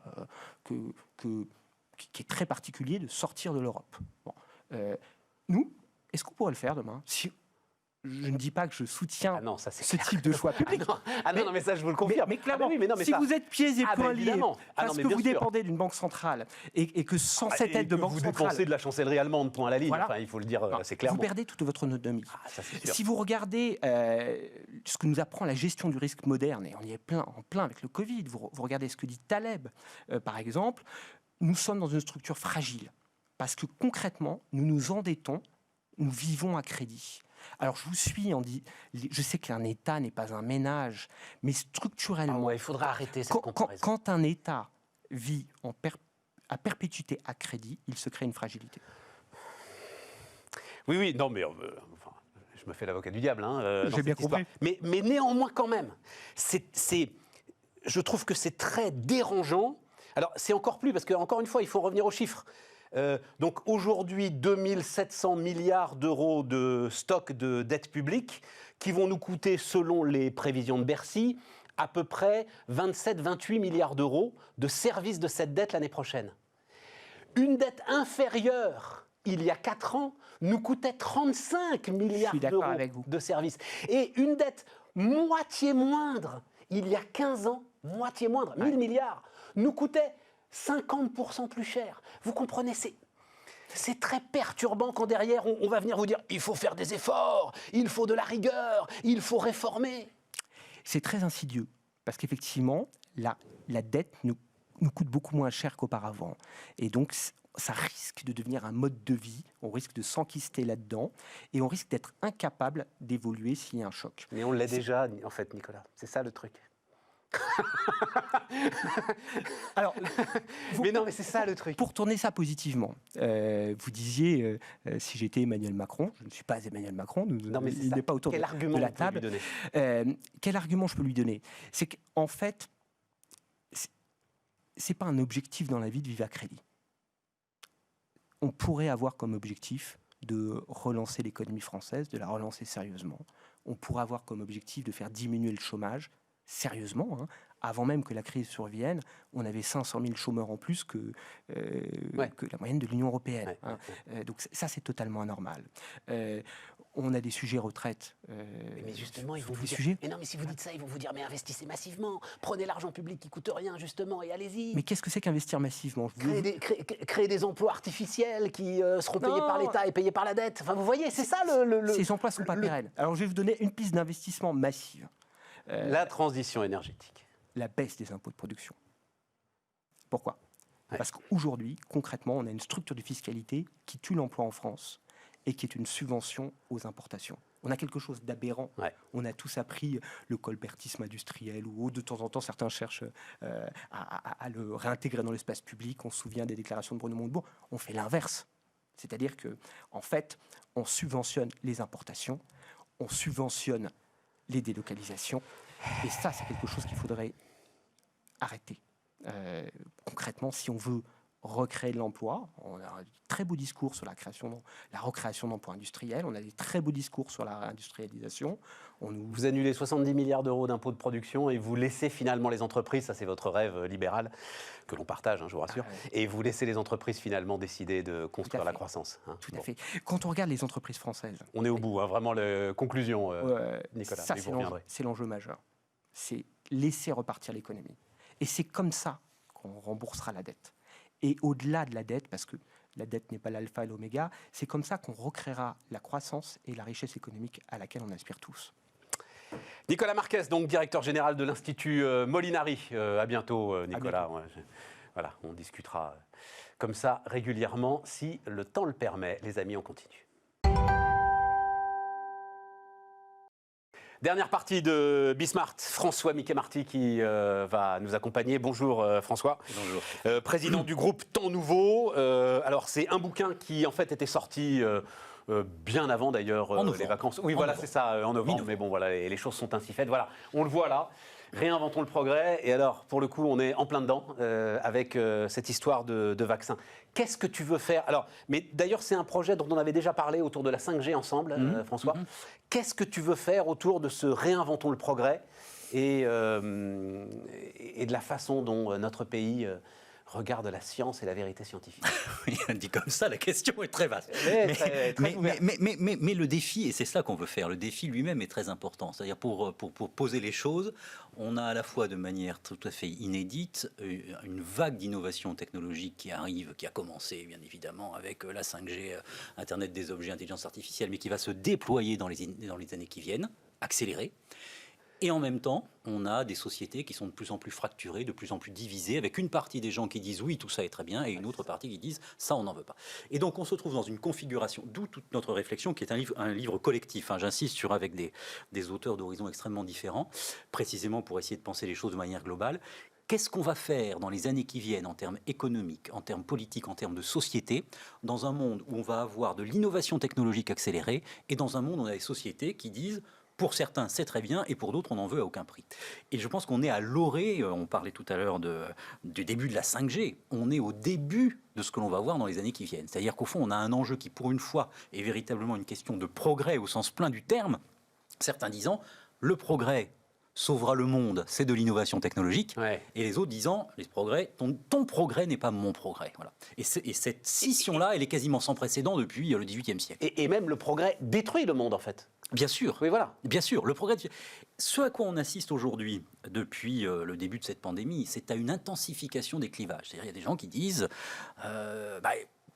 qui est très particulier de sortir de l'Europe. Bon. Nous, est-ce qu'on pourrait le faire demain? Si, je ne dis pas que je soutiens Ah non, ça c'est ce clair. type de choix public. Non, mais ça je vous le confirme. Mais clairement, Ah, oui, mais non, mais si ça- vous êtes pieds et Ah, poings bah, liés, évidemment. Ah, non, parce mais que bien vous sûr. dépendez d'une banque centrale et que sans cette Et aide de que banque vous centrale, dépensez de la chancellerie allemande, point à la ligne. Voilà. Enfin, il faut le dire, c'est vous clairement. perdez toute votre autonomie. Ah, ça c'est sûr. Si vous regardez ce que nous apprend la gestion du risque moderne, et on y est en plein avec le Covid, vous regardez ce que dit Taleb, par exemple, nous sommes dans une structure fragile. Parce que concrètement, nous nous endettons, nous vivons à crédit. Alors je vous suis, je sais qu'un État n'est pas un ménage, mais structurellement, Ah ouais, il faudra arrêter cette quand, comparaison. quand un État vit à perpétuité à crédit, il se crée une fragilité. Oui, oui, non, mais enfin, je me fais l'avocat du diable. Hein, dans J'ai bien cette histoire. compris. Mais néanmoins, quand même, je trouve que c'est très dérangeant. Alors, c'est encore plus, parce qu'encore une fois, il faut revenir aux chiffres. Donc aujourd'hui, 2700 milliards d'euros de stock de dette publique qui vont nous coûter, selon les prévisions de Bercy, à peu près 27-28 milliards d'euros de service de cette dette l'année prochaine. Une dette inférieure, il y a 4 ans, nous coûtait 35 milliards d'accord d'euros avec vous. de service. Et une dette moitié moindre, il y a 15 ans, moitié moindre, 1000 milliards, nous coûtait 50% plus cher. Vous comprenez, c'est très perturbant quand derrière on va venir vous dire il faut faire des efforts, il faut de la rigueur, il faut réformer. C'est très insidieux, parce qu'effectivement, la dette nous coûte beaucoup moins cher qu'auparavant. Et donc, ça risque de devenir un mode de vie, on risque de s'enquister là-dedans, et on risque d'être incapable d'évoluer s'il y a un choc. Mais on l'est déjà, en fait, Nicolas. C'est ça le truc. Alors, mais non, mais c'est ça le truc. Pour tourner ça positivement, vous disiez, si j'étais Emmanuel Macron, je ne suis pas Emmanuel Macron, Non, mais il n'est pas autour Quel de argument la vous pouvez lui table. donner Quel argument je peux lui donner? C'est qu'en fait, c'est pas un objectif dans la vie de vivre à crédit. On pourrait avoir comme objectif de relancer l'économie française, de la relancer sérieusement. On pourrait avoir comme objectif de faire diminuer le chômage. sérieusement, hein, avant même que la crise survienne, on avait 500 000 chômeurs en plus que la moyenne de l'Union européenne. Ouais, Hein. Donc ça, c'est totalement anormal. On a des sujets retraite. Mais justement, ils vont vous dire... sujets. Mais non, mais si vous dites ça, ils vont vous dire, mais investissez massivement, prenez l'argent public qui coûte rien, justement, et allez-y. Mais qu'est-ce que c'est qu'investir massivement? Créer des emplois artificiels qui seront payés par l'État et payés par la dette. Enfin, vous voyez, c'est ça le... Ces emplois ne sont pas pérennes. Alors, je vais vous donner une piste d'investissement massive. La transition énergétique. La baisse des impôts de production. Pourquoi? Parce qu'aujourd'hui, concrètement, on a une structure de fiscalité qui tue l'emploi en France et qui est une subvention aux importations. On a quelque chose d'aberrant. On a tous appris le colbertisme industriel ou de temps en temps, certains cherchent à le réintégrer dans l'espace public. On se souvient des déclarations de Bruno Montebourg. On fait l'inverse. C'est-à-dire que, en fait, on subventionne les importations, on subventionne les délocalisations. Et ça, c'est quelque chose qu'il faudrait arrêter. Concrètement, si on veut recréer de l'emploi, on a un très beau discours sur la recréation d'emplois industriels, on a des très beaux discours sur la réindustrialisation. Vous annulez 70 milliards d'euros d'impôts de production et vous laissez finalement les entreprises, ça c'est votre rêve libéral, que l'on partage, hein, je vous rassure, et vous laissez les entreprises finalement décider de construire la croissance. Hein. Tout à fait. Quand on regarde les entreprises françaises... On est au bout, hein, vraiment, conclusion, Nicolas. Ça, c'est l'enjeu majeur. C'est laisser repartir l'économie. Et c'est comme ça qu'on remboursera la dette. Et au-delà de la dette, parce que la dette n'est pas l'alpha et l'oméga, c'est comme ça qu'on recréera la croissance et la richesse économique à laquelle on aspire tous. Nicolas Marquez, donc directeur général de l'Institut Molinari. À bientôt, Nicolas. À bientôt. Voilà, on discutera comme ça régulièrement, si le temps le permet. Les amis, on continue. Dernière partie de Bismart, François Mickey-Marty qui va nous accompagner. Bonjour François. Bonjour. Président du groupe Temps Nouveau. Alors c'est un bouquin qui en fait était sorti bien avant d'ailleurs les vacances. Oui, voilà, c'est ça, en novembre. Mais bon, voilà, les choses sont ainsi faites. Voilà, on le voit là. Réinventons le progrès. Et alors, pour le coup, on est en plein dedans avec cette histoire de vaccin. Qu'est-ce que tu veux faire? Alors, mais d'ailleurs, c'est un projet dont on avait déjà parlé autour de la 5G ensemble, François. Qu'est-ce que tu veux faire autour de ce réinventons le progrès et de la façon dont notre pays regarde la science et la vérité scientifique? Oui, dit comme ça, la question est très vaste. Mais le défi, et c'est ça qu'on veut faire, le défi lui-même est très important. C'est-à-dire pour poser les choses, on a à la fois de manière tout à fait inédite une vague d'innovation technologique qui arrive, qui a commencé bien évidemment avec la 5G, Internet des objets, intelligence artificielle, mais qui va se déployer dans les années qui viennent, accélérer. Et en même temps, on a des sociétés qui sont de plus en plus fracturées, de plus en plus divisées, avec une partie des gens qui disent oui, tout ça est très bien, et une autre partie qui disent ça, on n'en veut pas. Et donc, on se trouve dans une configuration, d'où toute notre réflexion, qui est un livre collectif. Hein, j'insiste sur avec des auteurs d'horizons extrêmement différents, précisément pour essayer de penser les choses de manière globale. Qu'est-ce qu'on va faire dans les années qui viennent en termes économiques, en termes politiques, en termes de société, dans un monde où on va avoir de l'innovation technologique accélérée, et dans un monde où on a des sociétés qui disent pour certains, c'est très bien, et pour d'autres, on n'en veut à aucun prix. Et je pense qu'on est à l'orée, on parlait tout à l'heure du début de la 5G, on est au début de ce que l'on va voir dans les années qui viennent. C'est-à-dire qu'au fond, on a un enjeu qui, pour une fois, est véritablement une question de progrès au sens plein du terme, certains disant, le progrès sauvera le monde, c'est de l'innovation technologique, et les autres disant, les progrès, ton progrès n'est pas mon progrès. Voilà. Et cette scission-là, elle est quasiment sans précédent depuis le XVIIIe siècle. Et même le progrès détruit le monde, en fait. Bien sûr. Oui, voilà. Bien sûr. Le progrès. Ce à quoi on assiste aujourd'hui, depuis le début de cette pandémie, c'est à une intensification des clivages. C'est-à-dire, il y a des gens qui disent,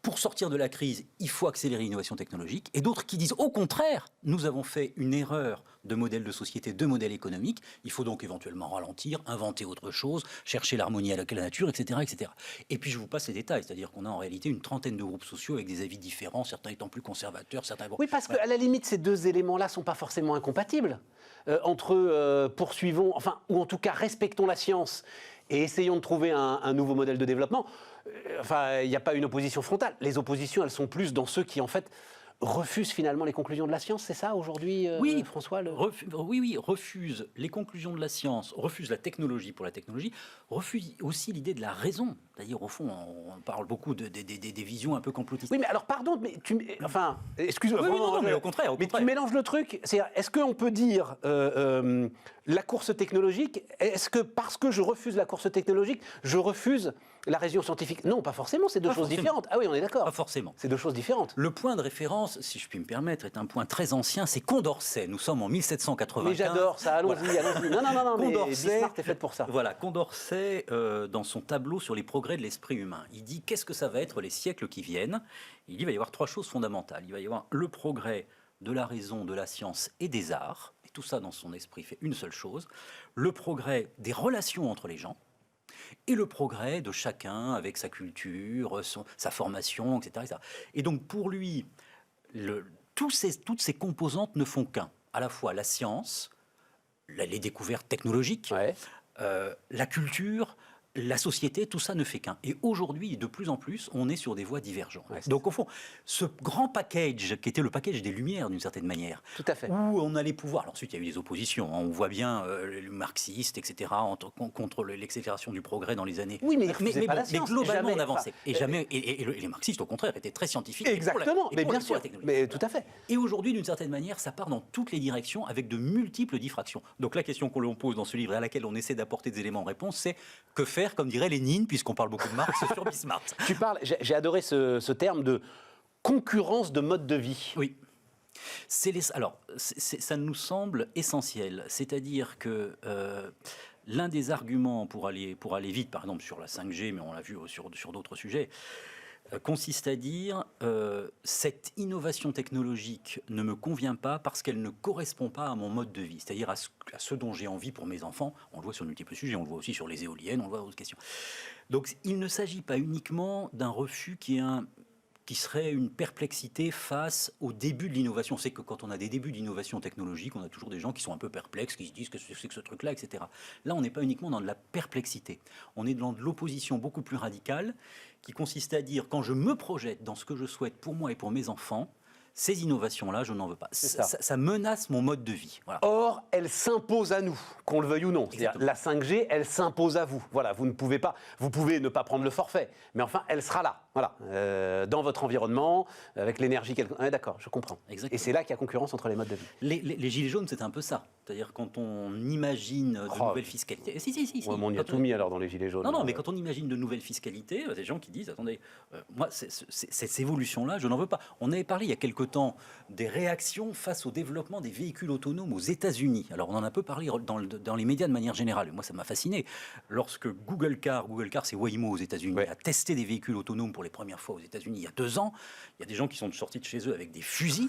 pour sortir de la crise, il faut accélérer l'innovation technologique, et d'autres qui disent, au contraire, nous avons fait une erreur de modèle de société, de modèle économique, il faut donc éventuellement ralentir, inventer autre chose, chercher l'harmonie avec la nature, etc., etc. Et puis je vous passe les détails, c'est-à-dire qu'on a en réalité une trentaine de groupes sociaux avec des avis différents, certains étant plus conservateurs, certains... Oui, parce qu'à la limite, ces deux éléments-là ne sont pas forcément incompatibles. Entre poursuivons, enfin, ou en tout cas respectons la science et essayons de trouver un nouveau modèle de développement. Enfin, il n'y a pas une opposition frontale. Les oppositions, elles sont plus dans ceux qui, en fait, refuse finalement les conclusions de la science, c'est ça aujourd'hui, Oui, François refuse les conclusions de la science, refuse la technologie pour la technologie, refuse aussi l'idée de la raison. C'est-à-dire, au fond, on parle beaucoup des visions un peu complotistes. Oui, mais alors, pardon, mais excuse-moi. Oui, non, mais au contraire. Mais tu mélanges le truc. Est-ce qu'on peut dire la course technologique, est-ce que parce que je refuse la course technologique, je refuse la raison scientifique? Non, pas forcément, c'est deux choses différentes. Ah oui, on est d'accord. Pas forcément. C'est deux choses différentes. Le point de référence, si je puis me permettre, est un point très ancien, c'est Condorcet. Nous sommes en 1795. Mais j'adore ça, allons-y, allons-y. Non, Condorcet, mais Bismarck est fait pour ça. Voilà, Condorcet, dans son tableau sur les progrès de l'esprit humain, il dit qu'est-ce que ça va être les siècles qui viennent. Il dit il va y avoir trois choses fondamentales. Il va y avoir le progrès de la raison, de la science et des arts. Et tout ça, dans son esprit, fait une seule chose. Le progrès des relations entre les gens. Et le progrès de chacun avec sa culture, sa formation, etc. Et donc pour lui, toutes ces composantes ne font qu'un. À la fois la science, les découvertes technologiques, la culture, la société, tout ça ne fait qu'un. Et aujourd'hui, de plus en plus, on est sur des voies divergentes. Donc au fond, ce grand package, qui était le package des Lumières d'une certaine manière, tout à fait, où on allait pouvoir... Alors, ensuite, il y a eu des oppositions. On voit bien les marxistes, etc., contre l'accélération du progrès dans les années... Oui, mais globalement, on avançait. Et les marxistes, au contraire, étaient très scientifiques. Exactement, mais bien sûr. Mais tout à fait. Et aujourd'hui, d'une certaine manière, ça part dans toutes les directions avec de multiples diffractions. Donc la question qu'on pose dans ce livre et à laquelle on essaie d'apporter des éléments de réponse, c'est que faire, comme dirait Lénine, puisqu'on parle beaucoup de Marx, sur Bismarck. Tu parles, j'ai adoré ce terme de concurrence de mode de vie. Oui. Ça nous semble essentiel. C'est-à-dire que l'un des arguments pour aller vite, par exemple sur la 5G, mais on l'a vu sur d'autres sujets, consiste à dire cette innovation technologique ne me convient pas parce qu'elle ne correspond pas à mon mode de vie, c'est-à-dire à ce dont j'ai envie pour mes enfants. On le voit sur multiples sujets, on le voit aussi sur les éoliennes, on le voit d'autres questions. Donc il ne s'agit pas uniquement d'un refus qui serait une perplexité face au début de l'innovation. C'est que quand on a des débuts d'innovation technologique, on a toujours des gens qui sont un peu perplexes, qui se disent que c'est que ce truc-là, etc. Là, on n'est pas uniquement dans de la perplexité. On est dans de l'opposition beaucoup plus radicale, qui consiste à dire, quand je me projette dans ce que je souhaite pour moi et pour mes enfants, ces innovations-là, je n'en veux pas. Ça menace mon mode de vie. Voilà. Or, elles s'imposent à nous, qu'on le veuille ou non. C'est-à-dire, la 5G, elle s'impose à vous. Voilà, vous pouvez ne pas prendre le forfait, mais enfin, elle sera là. Voilà, dans votre environnement, avec l'énergie qu'elle... d'accord, je comprends. Exactement. Et c'est là qu'il y a concurrence entre les modes de vie. Les gilets jaunes, c'est un peu ça. C'est-à-dire quand on imagine de nouvelles fiscalités... Si. Ouais, on y a tout mis alors dans les gilets jaunes. Non, mais quand on imagine de nouvelles fiscalités, il y a des gens qui disent, attendez, moi, cette évolution-là, je n'en veux pas. On avait parlé il y a quelque temps des réactions face au développement des véhicules autonomes aux États-Unis. Alors on en a un peu parlé dans les médias de manière générale. Et moi, ça m'a fasciné. Lorsque Google Car, c'est Waymo aux États-Unis, a testé des véhicules autonomes pour les premières fois aux États-Unis il y a 2 ans, il y a des gens qui sont sortis de chez eux avec des fusils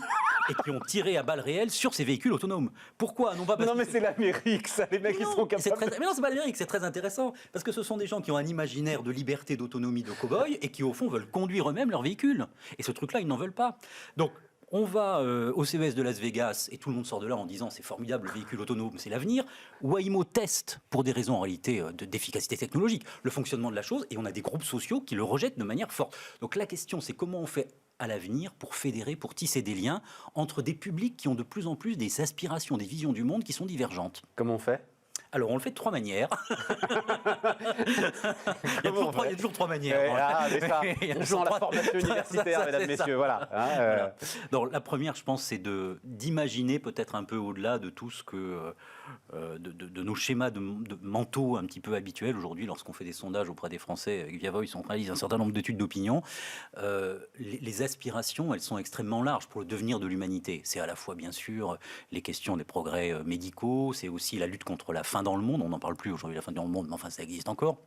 et qui ont tiré à balles réelles sur ces véhicules autonomes. Pourquoi? Non, mais c'est l'Amérique, ça, les mecs, ils sont capables. Mais non, c'est pas l'Amérique, c'est très intéressant parce que ce sont des gens qui ont un imaginaire de liberté, d'autonomie, de cow-boy et qui, au fond, veulent conduire eux-mêmes leurs véhicules. Et ce truc-là, ils n'en veulent pas. Donc, on va au CES de Las Vegas et tout le monde sort de là en disant c'est formidable, le véhicule autonome, c'est l'avenir. Waymo teste, pour des raisons en réalité d'efficacité technologique, le fonctionnement de la chose et on a des groupes sociaux qui le rejettent de manière forte. Donc la question, c'est comment on fait à l'avenir pour fédérer, pour tisser des liens entre des publics qui ont de plus en plus des aspirations, des visions du monde qui sont divergentes. Comment on fait? Alors, on le fait de 3 manières. il y a toujours 3 manières. On joue dans la formation universitaire, mesdames, messieurs. Voilà. Donc, la première, je pense, c'est d'imaginer peut-être un peu au-delà de tout ce que... de nos schémas de mentaux un petit peu habituels. Aujourd'hui, lorsqu'on fait des sondages auprès des Français, avec Via Voice, on réalise un certain nombre d'études d'opinion. Les aspirations, elles sont extrêmement larges pour le devenir de l'humanité. C'est à la fois, bien sûr, les questions des progrès médicaux, c'est aussi la lutte contre la faim dans le monde. On n'en parle plus aujourd'hui, la faim dans le monde, mais enfin, ça existe encore.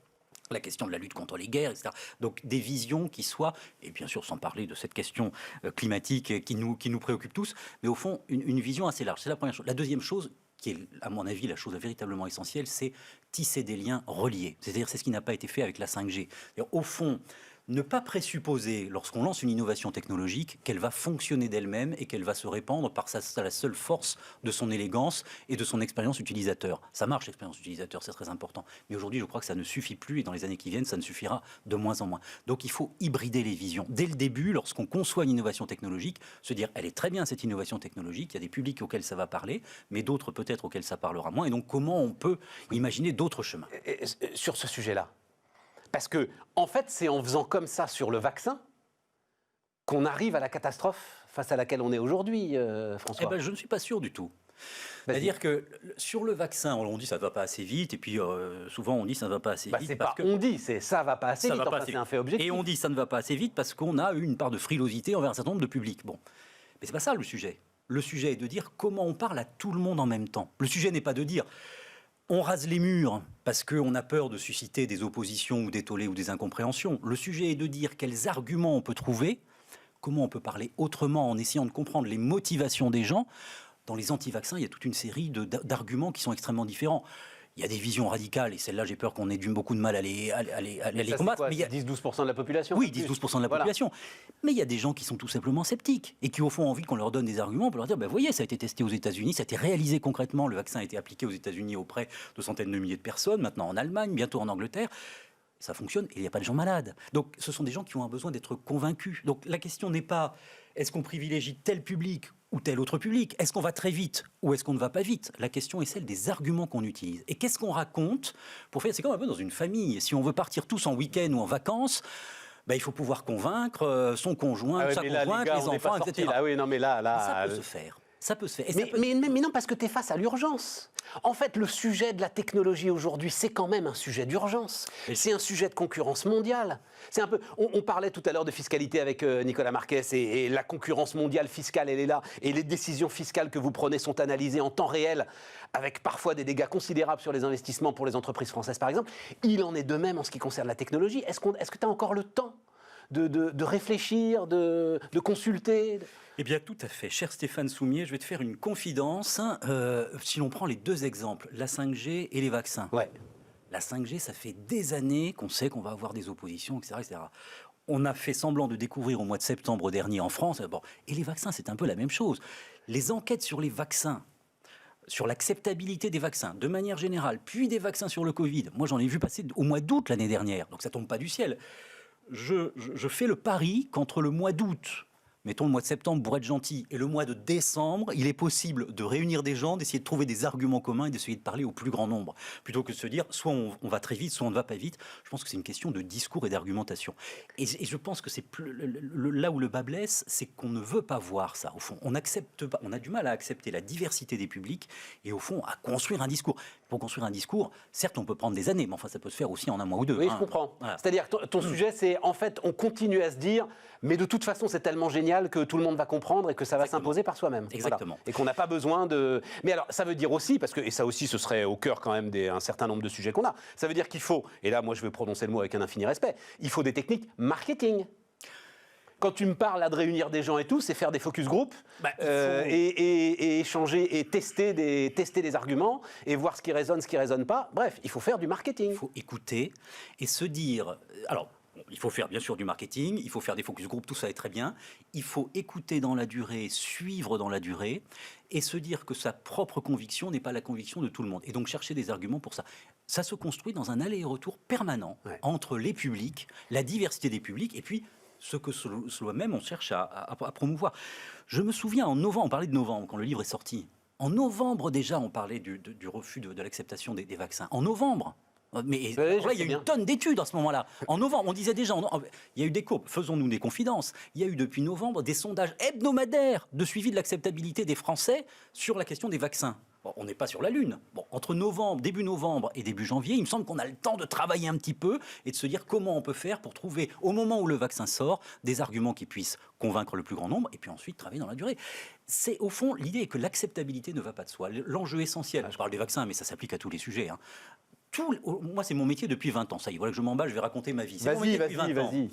La question de la lutte contre les guerres, etc. Donc des visions qui soient, et bien sûr sans parler de cette question climatique qui nous préoccupe tous, mais au fond, une vision assez large. C'est la première chose. La deuxième chose, qui est, à mon avis, la chose véritablement essentielle, c'est tisser des liens reliés. C'est-à-dire, c'est ce qui n'a pas été fait avec la 5G. Au fond, ne pas présupposer, lorsqu'on lance une innovation technologique, qu'elle va fonctionner d'elle-même et qu'elle va se répandre par la seule force de son élégance et de son expérience utilisateur. Ça marche, l'expérience utilisateur, c'est très important. Mais aujourd'hui, je crois que ça ne suffit plus et dans les années qui viennent, ça ne suffira de moins en moins. Donc il faut hybrider les visions. Dès le début, lorsqu'on conçoit une innovation technologique, se dire, elle est très bien cette innovation technologique, il y a des publics auxquels ça va parler, mais d'autres peut-être auxquels ça parlera moins. Et donc comment on peut imaginer d'autres chemins? Sur ce sujet-là, parce que, en fait, c'est en faisant comme ça sur le vaccin qu'on arrive à la catastrophe face à laquelle on est aujourd'hui, François. Eh ben, je ne suis pas sûr du tout. C'est-à-dire que sur le vaccin, on dit ça ne va pas assez vite, et puis souvent on dit ça ne va pas assez vite. C'est pas on dit, c'est ça va pas assez vite, c'est un fait objectif. Et on dit ça ne va pas assez vite parce qu'on a une part de frilosité envers un certain nombre de publics. Bon, mais c'est pas ça le sujet. Le sujet est de dire comment on parle à tout le monde en même temps. Le sujet n'est pas de dire on rase les murs parce qu'on a peur de susciter des oppositions ou des tollés ou des incompréhensions. Le sujet est de dire quels arguments on peut trouver, comment on peut parler autrement en essayant de comprendre les motivations des gens. Dans les anti-vaccins, il y a toute une série d'arguments qui sont extrêmement différents. Il y a des visions radicales, et celles-là, j'ai peur qu'on ait beaucoup de mal à les combattre. Mais il y a 10-12% de la population. Oui, 10-12% de la population. Mais il y a des gens qui sont tout simplement sceptiques et qui, au fond, ont envie qu'on leur donne des arguments pour leur dire, voyez, ça a été testé aux États-Unis, ça a été réalisé concrètement, le vaccin a été appliqué aux États-Unis auprès de centaines de milliers de personnes, maintenant en Allemagne, bientôt en Angleterre. Ça fonctionne et il n'y a pas de gens malades. Donc, ce sont des gens qui ont un besoin d'être convaincus. Donc, la question n'est pas est-ce qu'on privilégie tel public ou tel autre public? Est-ce qu'on va très vite ou est-ce qu'on ne va pas vite? La question est celle des arguments qu'on utilise. Et qu'est-ce qu'on raconte pour faire? C'est comme un peu dans une famille. Si on veut partir tous en week-end ou en vacances, il faut pouvoir convaincre son conjoint, sa conjointe, les enfants, etc. Ah oui, non, mais là, ça peut se faire. Ça peut se faire. Mais non, parce que tu es face à l'urgence. En fait, le sujet de la technologie aujourd'hui, c'est quand même un sujet d'urgence. C'est un sujet de concurrence mondiale. C'est un peu. On parlait tout à l'heure de fiscalité avec Nicolas Marquez et la concurrence mondiale fiscale, elle est là. Et les décisions fiscales que vous prenez sont analysées en temps réel, avec parfois des dégâts considérables sur les investissements pour les entreprises françaises, par exemple. Il en est de même en ce qui concerne la technologie. Est-ce que tu as encore le temps de réfléchir, de consulter? Eh bien, tout à fait. Cher Stéphane Soumier, je vais te faire une confidence. Si l'on prend les deux exemples, la 5G et les vaccins. Ouais. La 5G, ça fait des années qu'on sait qu'on va avoir des oppositions, etc., etc. On a fait semblant de découvrir au mois de septembre dernier en France. Bon. Et les vaccins, c'est un peu la même chose. Les enquêtes sur les vaccins, sur l'acceptabilité des vaccins, de manière générale, puis des vaccins sur le Covid, moi j'en ai vu passer au mois d'août l'année dernière, donc ça tombe pas du ciel. Je fais le pari qu'entre le mois d'août, mettons le mois de septembre pour être gentil, et le mois de décembre, il est possible de réunir des gens, d'essayer de trouver des arguments communs et d'essayer de parler au plus grand nombre. Plutôt que de se dire, soit on va très vite, soit on ne va pas vite. Je pense que c'est une question de discours et d'argumentation. Et je pense que c'est là où le bas blesse, c'est qu'on ne veut pas voir ça. Au fond, on a du mal à accepter la diversité des publics et au fond, à construire un discours. Pour construire un discours, certes, on peut prendre des années, mais enfin, ça peut se faire aussi en un mois ou deux. Oui, je comprends. Voilà. C'est-à-dire que ton sujet, c'est, en fait, on continue à se dire, mais de toute façon, c'est tellement génial que tout le monde va comprendre et que ça va s'imposer par soi-même. Exactement. Voilà. Et qu'on n'a pas besoin de... Mais alors, ça veut dire aussi, parce que, et ça aussi, ce serait au cœur quand même d'un certain nombre de sujets qu'on a, ça veut dire qu'il faut, et là, moi, je vais prononcer le mot avec un infini respect, il faut des techniques marketing. Quand tu me parles là de réunir des gens et tout, c'est faire des focus group et échanger et tester des arguments et voir ce qui résonne pas. Bref, il faut faire du marketing. Il faut écouter et se dire... Alors, il faut faire bien sûr du marketing, il faut faire des focus group, tout ça est très bien. Il faut écouter dans la durée, suivre dans la durée et se dire que sa propre conviction n'est pas la conviction de tout le monde. Et donc chercher des arguments pour ça. Ça se construit dans un aller-retour permanent entre les publics, la diversité des publics et puis ce que soi-même on cherche à promouvoir. Je me souviens en novembre, on parlait de novembre quand le livre est sorti. En novembre déjà, on parlait du refus de l'acceptation des vaccins. En novembre. Mais il y a eu une tonne d'études à ce moment-là. En novembre, on disait déjà, il y a eu des courbes, faisons-nous des confidences. Il y a eu depuis novembre des sondages hebdomadaires de suivi de l'acceptabilité des Français sur la question des vaccins. Bon, on n'est pas sur la Lune. Bon, entre début novembre et début janvier, il me semble qu'on a le temps de travailler un petit peu et de se dire comment on peut faire pour trouver, au moment où le vaccin sort, des arguments qui puissent convaincre le plus grand nombre et puis ensuite travailler dans la durée. C'est au fond, l'idée est que l'acceptabilité ne va pas de soi. L'enjeu essentiel, je parle des vaccins, mais ça s'applique à tous les sujets, hein. Moi, c'est mon métier depuis 20 ans. Ça y est, voilà que je m'emballe, je vais raconter ma vie. Vas-y.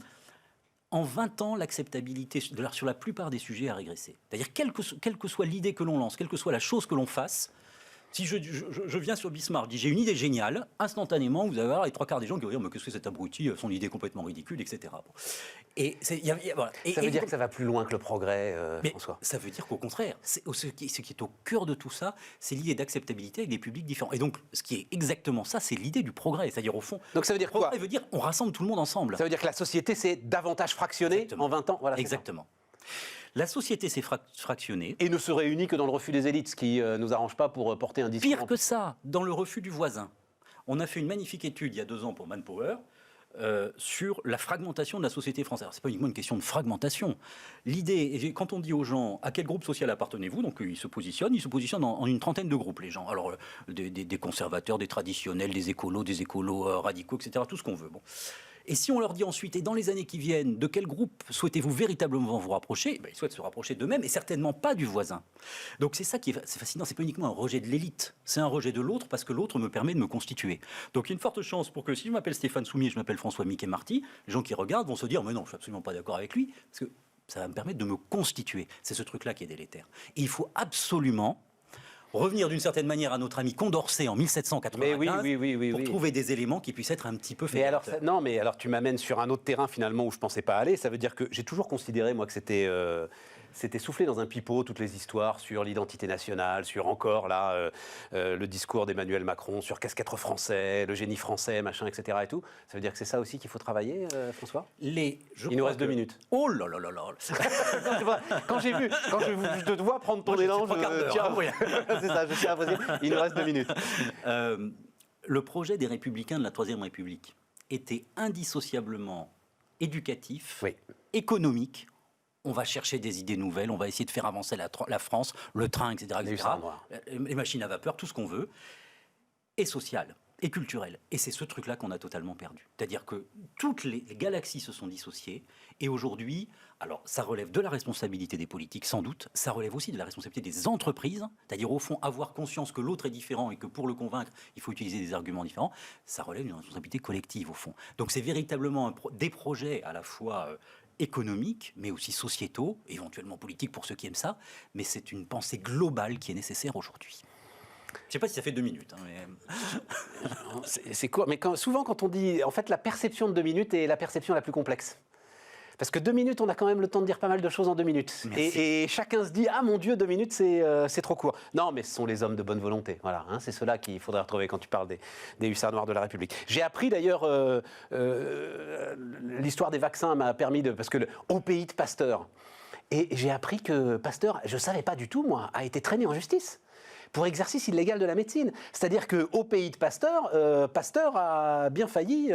En 20 ans, l'acceptabilité sur la plupart des sujets a régressé. C'est-à-dire, quelle que soit l'idée que l'on lance, quelle que soit la chose que l'on fasse, Si je viens sur Bismarck, je dis j'ai une idée géniale, instantanément, vous allez avoir les 3/4 des gens qui vont dire mais qu'est-ce que c'est cet abruti, son idée est complètement ridicule, etc. Bon. Et voilà. Ça veut dire que ça va plus loin que le progrès, François. Ça veut dire qu'au contraire, ce qui est au cœur de tout ça, c'est l'idée d'acceptabilité avec des publics différents. Et donc, ce qui est exactement ça, c'est l'idée du progrès. C'est-à-dire, au fond, donc ça veut dire quoi? Ça veut dire on rassemble tout le monde ensemble. Ça veut dire que la société s'est davantage fractionnée en 20 ans. Voilà, exactement. La société s'est fractionnée. Et ne se réunit que dans le refus des élites, ce qui ne nous arrange pas pour porter un discours. Pire que ça, dans le refus du voisin. On a fait une magnifique étude il y a 2 ans pour Manpower sur la fragmentation de la société française. Ce n'est pas uniquement une question de fragmentation. L'idée, quand on dit aux gens à quel groupe social appartenez-vous, donc ils se positionnent en une trentaine de groupes, les gens. Alors, des conservateurs, des traditionnels, des écolos radicaux, etc., tout ce qu'on veut. Bon. Et si on leur dit ensuite, et dans les années qui viennent, de quel groupe souhaitez-vous véritablement vous rapprocher, ils souhaitent se rapprocher d'eux-mêmes et certainement pas du voisin. Donc c'est ça qui est fascinant, c'est pas uniquement un rejet de l'élite, c'est un rejet de l'autre parce que l'autre me permet de me constituer. Donc il y a une forte chance pour que si je m'appelle Stéphane Soumier, je m'appelle François Mickey-Marty, les gens qui regardent vont se dire, mais non, je suis absolument pas d'accord avec lui, parce que ça va me permettre de me constituer. C'est ce truc-là qui est délétère. Et il faut absolument revenir d'une certaine manière à notre ami Condorcet en 1795 pour trouver des éléments qui puissent être un petit peu fédérateurs. Mais alors tu m'amènes sur un autre terrain finalement où je ne pensais pas aller. Ça veut dire que j'ai toujours considéré moi que c'était soufflé dans un pipeau toutes les histoires sur l'identité nationale, sur encore là le discours d'Emmanuel Macron sur qu'est-ce qu'être français, le génie français, machin, etc. et tout. Ça veut dire que c'est ça aussi qu'il faut travailler, François. Il nous reste 2 minutes. Oh là là là là. Quand je te vois prendre ton élan, c'est ça, je tiens à poser. Il nous reste 2 minutes. Le projet des Républicains de la Troisième République était indissociablement éducatif, économique. On va chercher des idées nouvelles, on va essayer de faire avancer la France, le train, etc. Les machines à vapeur, tout ce qu'on veut, et social, et culturel. Et c'est ce truc-là qu'on a totalement perdu. C'est-à-dire que toutes les galaxies se sont dissociées, et aujourd'hui, alors ça relève de la responsabilité des politiques, sans doute, ça relève aussi de la responsabilité des entreprises, c'est-à-dire au fond, avoir conscience que l'autre est différent et que pour le convaincre, il faut utiliser des arguments différents, ça relève d'une responsabilité collective, au fond. Donc c'est véritablement des projets à la fois économiques, mais aussi sociétaux, éventuellement politiques pour ceux qui aiment ça, mais c'est une pensée globale qui est nécessaire aujourd'hui. Je ne sais pas si ça fait 2 minutes. C'est court, mais souvent quand on dit... En fait, la perception de 2 minutes est la perception la plus complexe. Parce que 2 minutes, on a quand même le temps de dire pas mal de choses en 2 minutes. Et chacun se dit, ah mon Dieu, 2 minutes, c'est trop court. Non, mais ce sont les hommes de bonne volonté. Voilà, hein, c'est ceux-là qu'il faudrait retrouver quand tu parles des hussards noirs de la République. J'ai appris d'ailleurs, l'histoire des vaccins m'a permis de... Parce que au pays de Pasteur, et j'ai appris que Pasteur, je ne savais pas du tout, moi, a été traîné en justice pour exercice illégal de la médecine. C'est-à-dire qu'au pays de Pasteur, Pasteur a bien failli...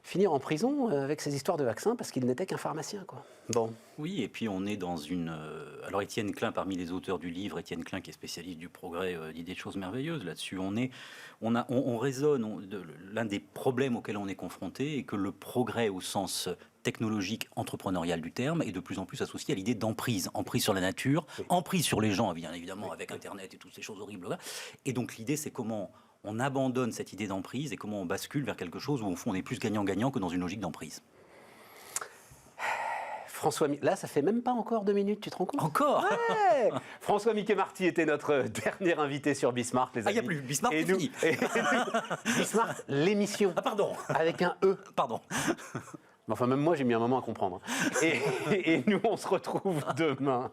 finir en prison avec ces histoires de vaccins parce qu'il n'était qu'un pharmacien, quoi. Bon. Oui, et puis on est dans une... Alors Étienne Klein, parmi les auteurs du livre, Étienne Klein qui est spécialiste du progrès, dit des choses merveilleuses là-dessus. On raisonne, l'un des problèmes auxquels on est confronté est que le progrès au sens technologique, entrepreneurial du terme, est de plus en plus associé à l'idée d'emprise. Emprise sur la nature, emprise sur les gens, bien évidemment, avec Internet et toutes ces choses horribles. Et donc l'idée, c'est comment on abandonne cette idée d'emprise et comment on bascule vers quelque chose où, au fond, on est plus gagnant-gagnant que dans une logique d'emprise. François, là, ça fait même pas encore 2 minutes, tu te rends compte? Encore ouais. François Mickey-Marty était notre dernier invité sur Bismarck, les amis. Ah, il n'y a plus. Bismarck, c'est fini. Bismarck, l'émission. Ah, pardon. Avec un E. Pardon. Enfin, même moi, j'ai mis un moment à comprendre. Et nous, on se retrouve demain.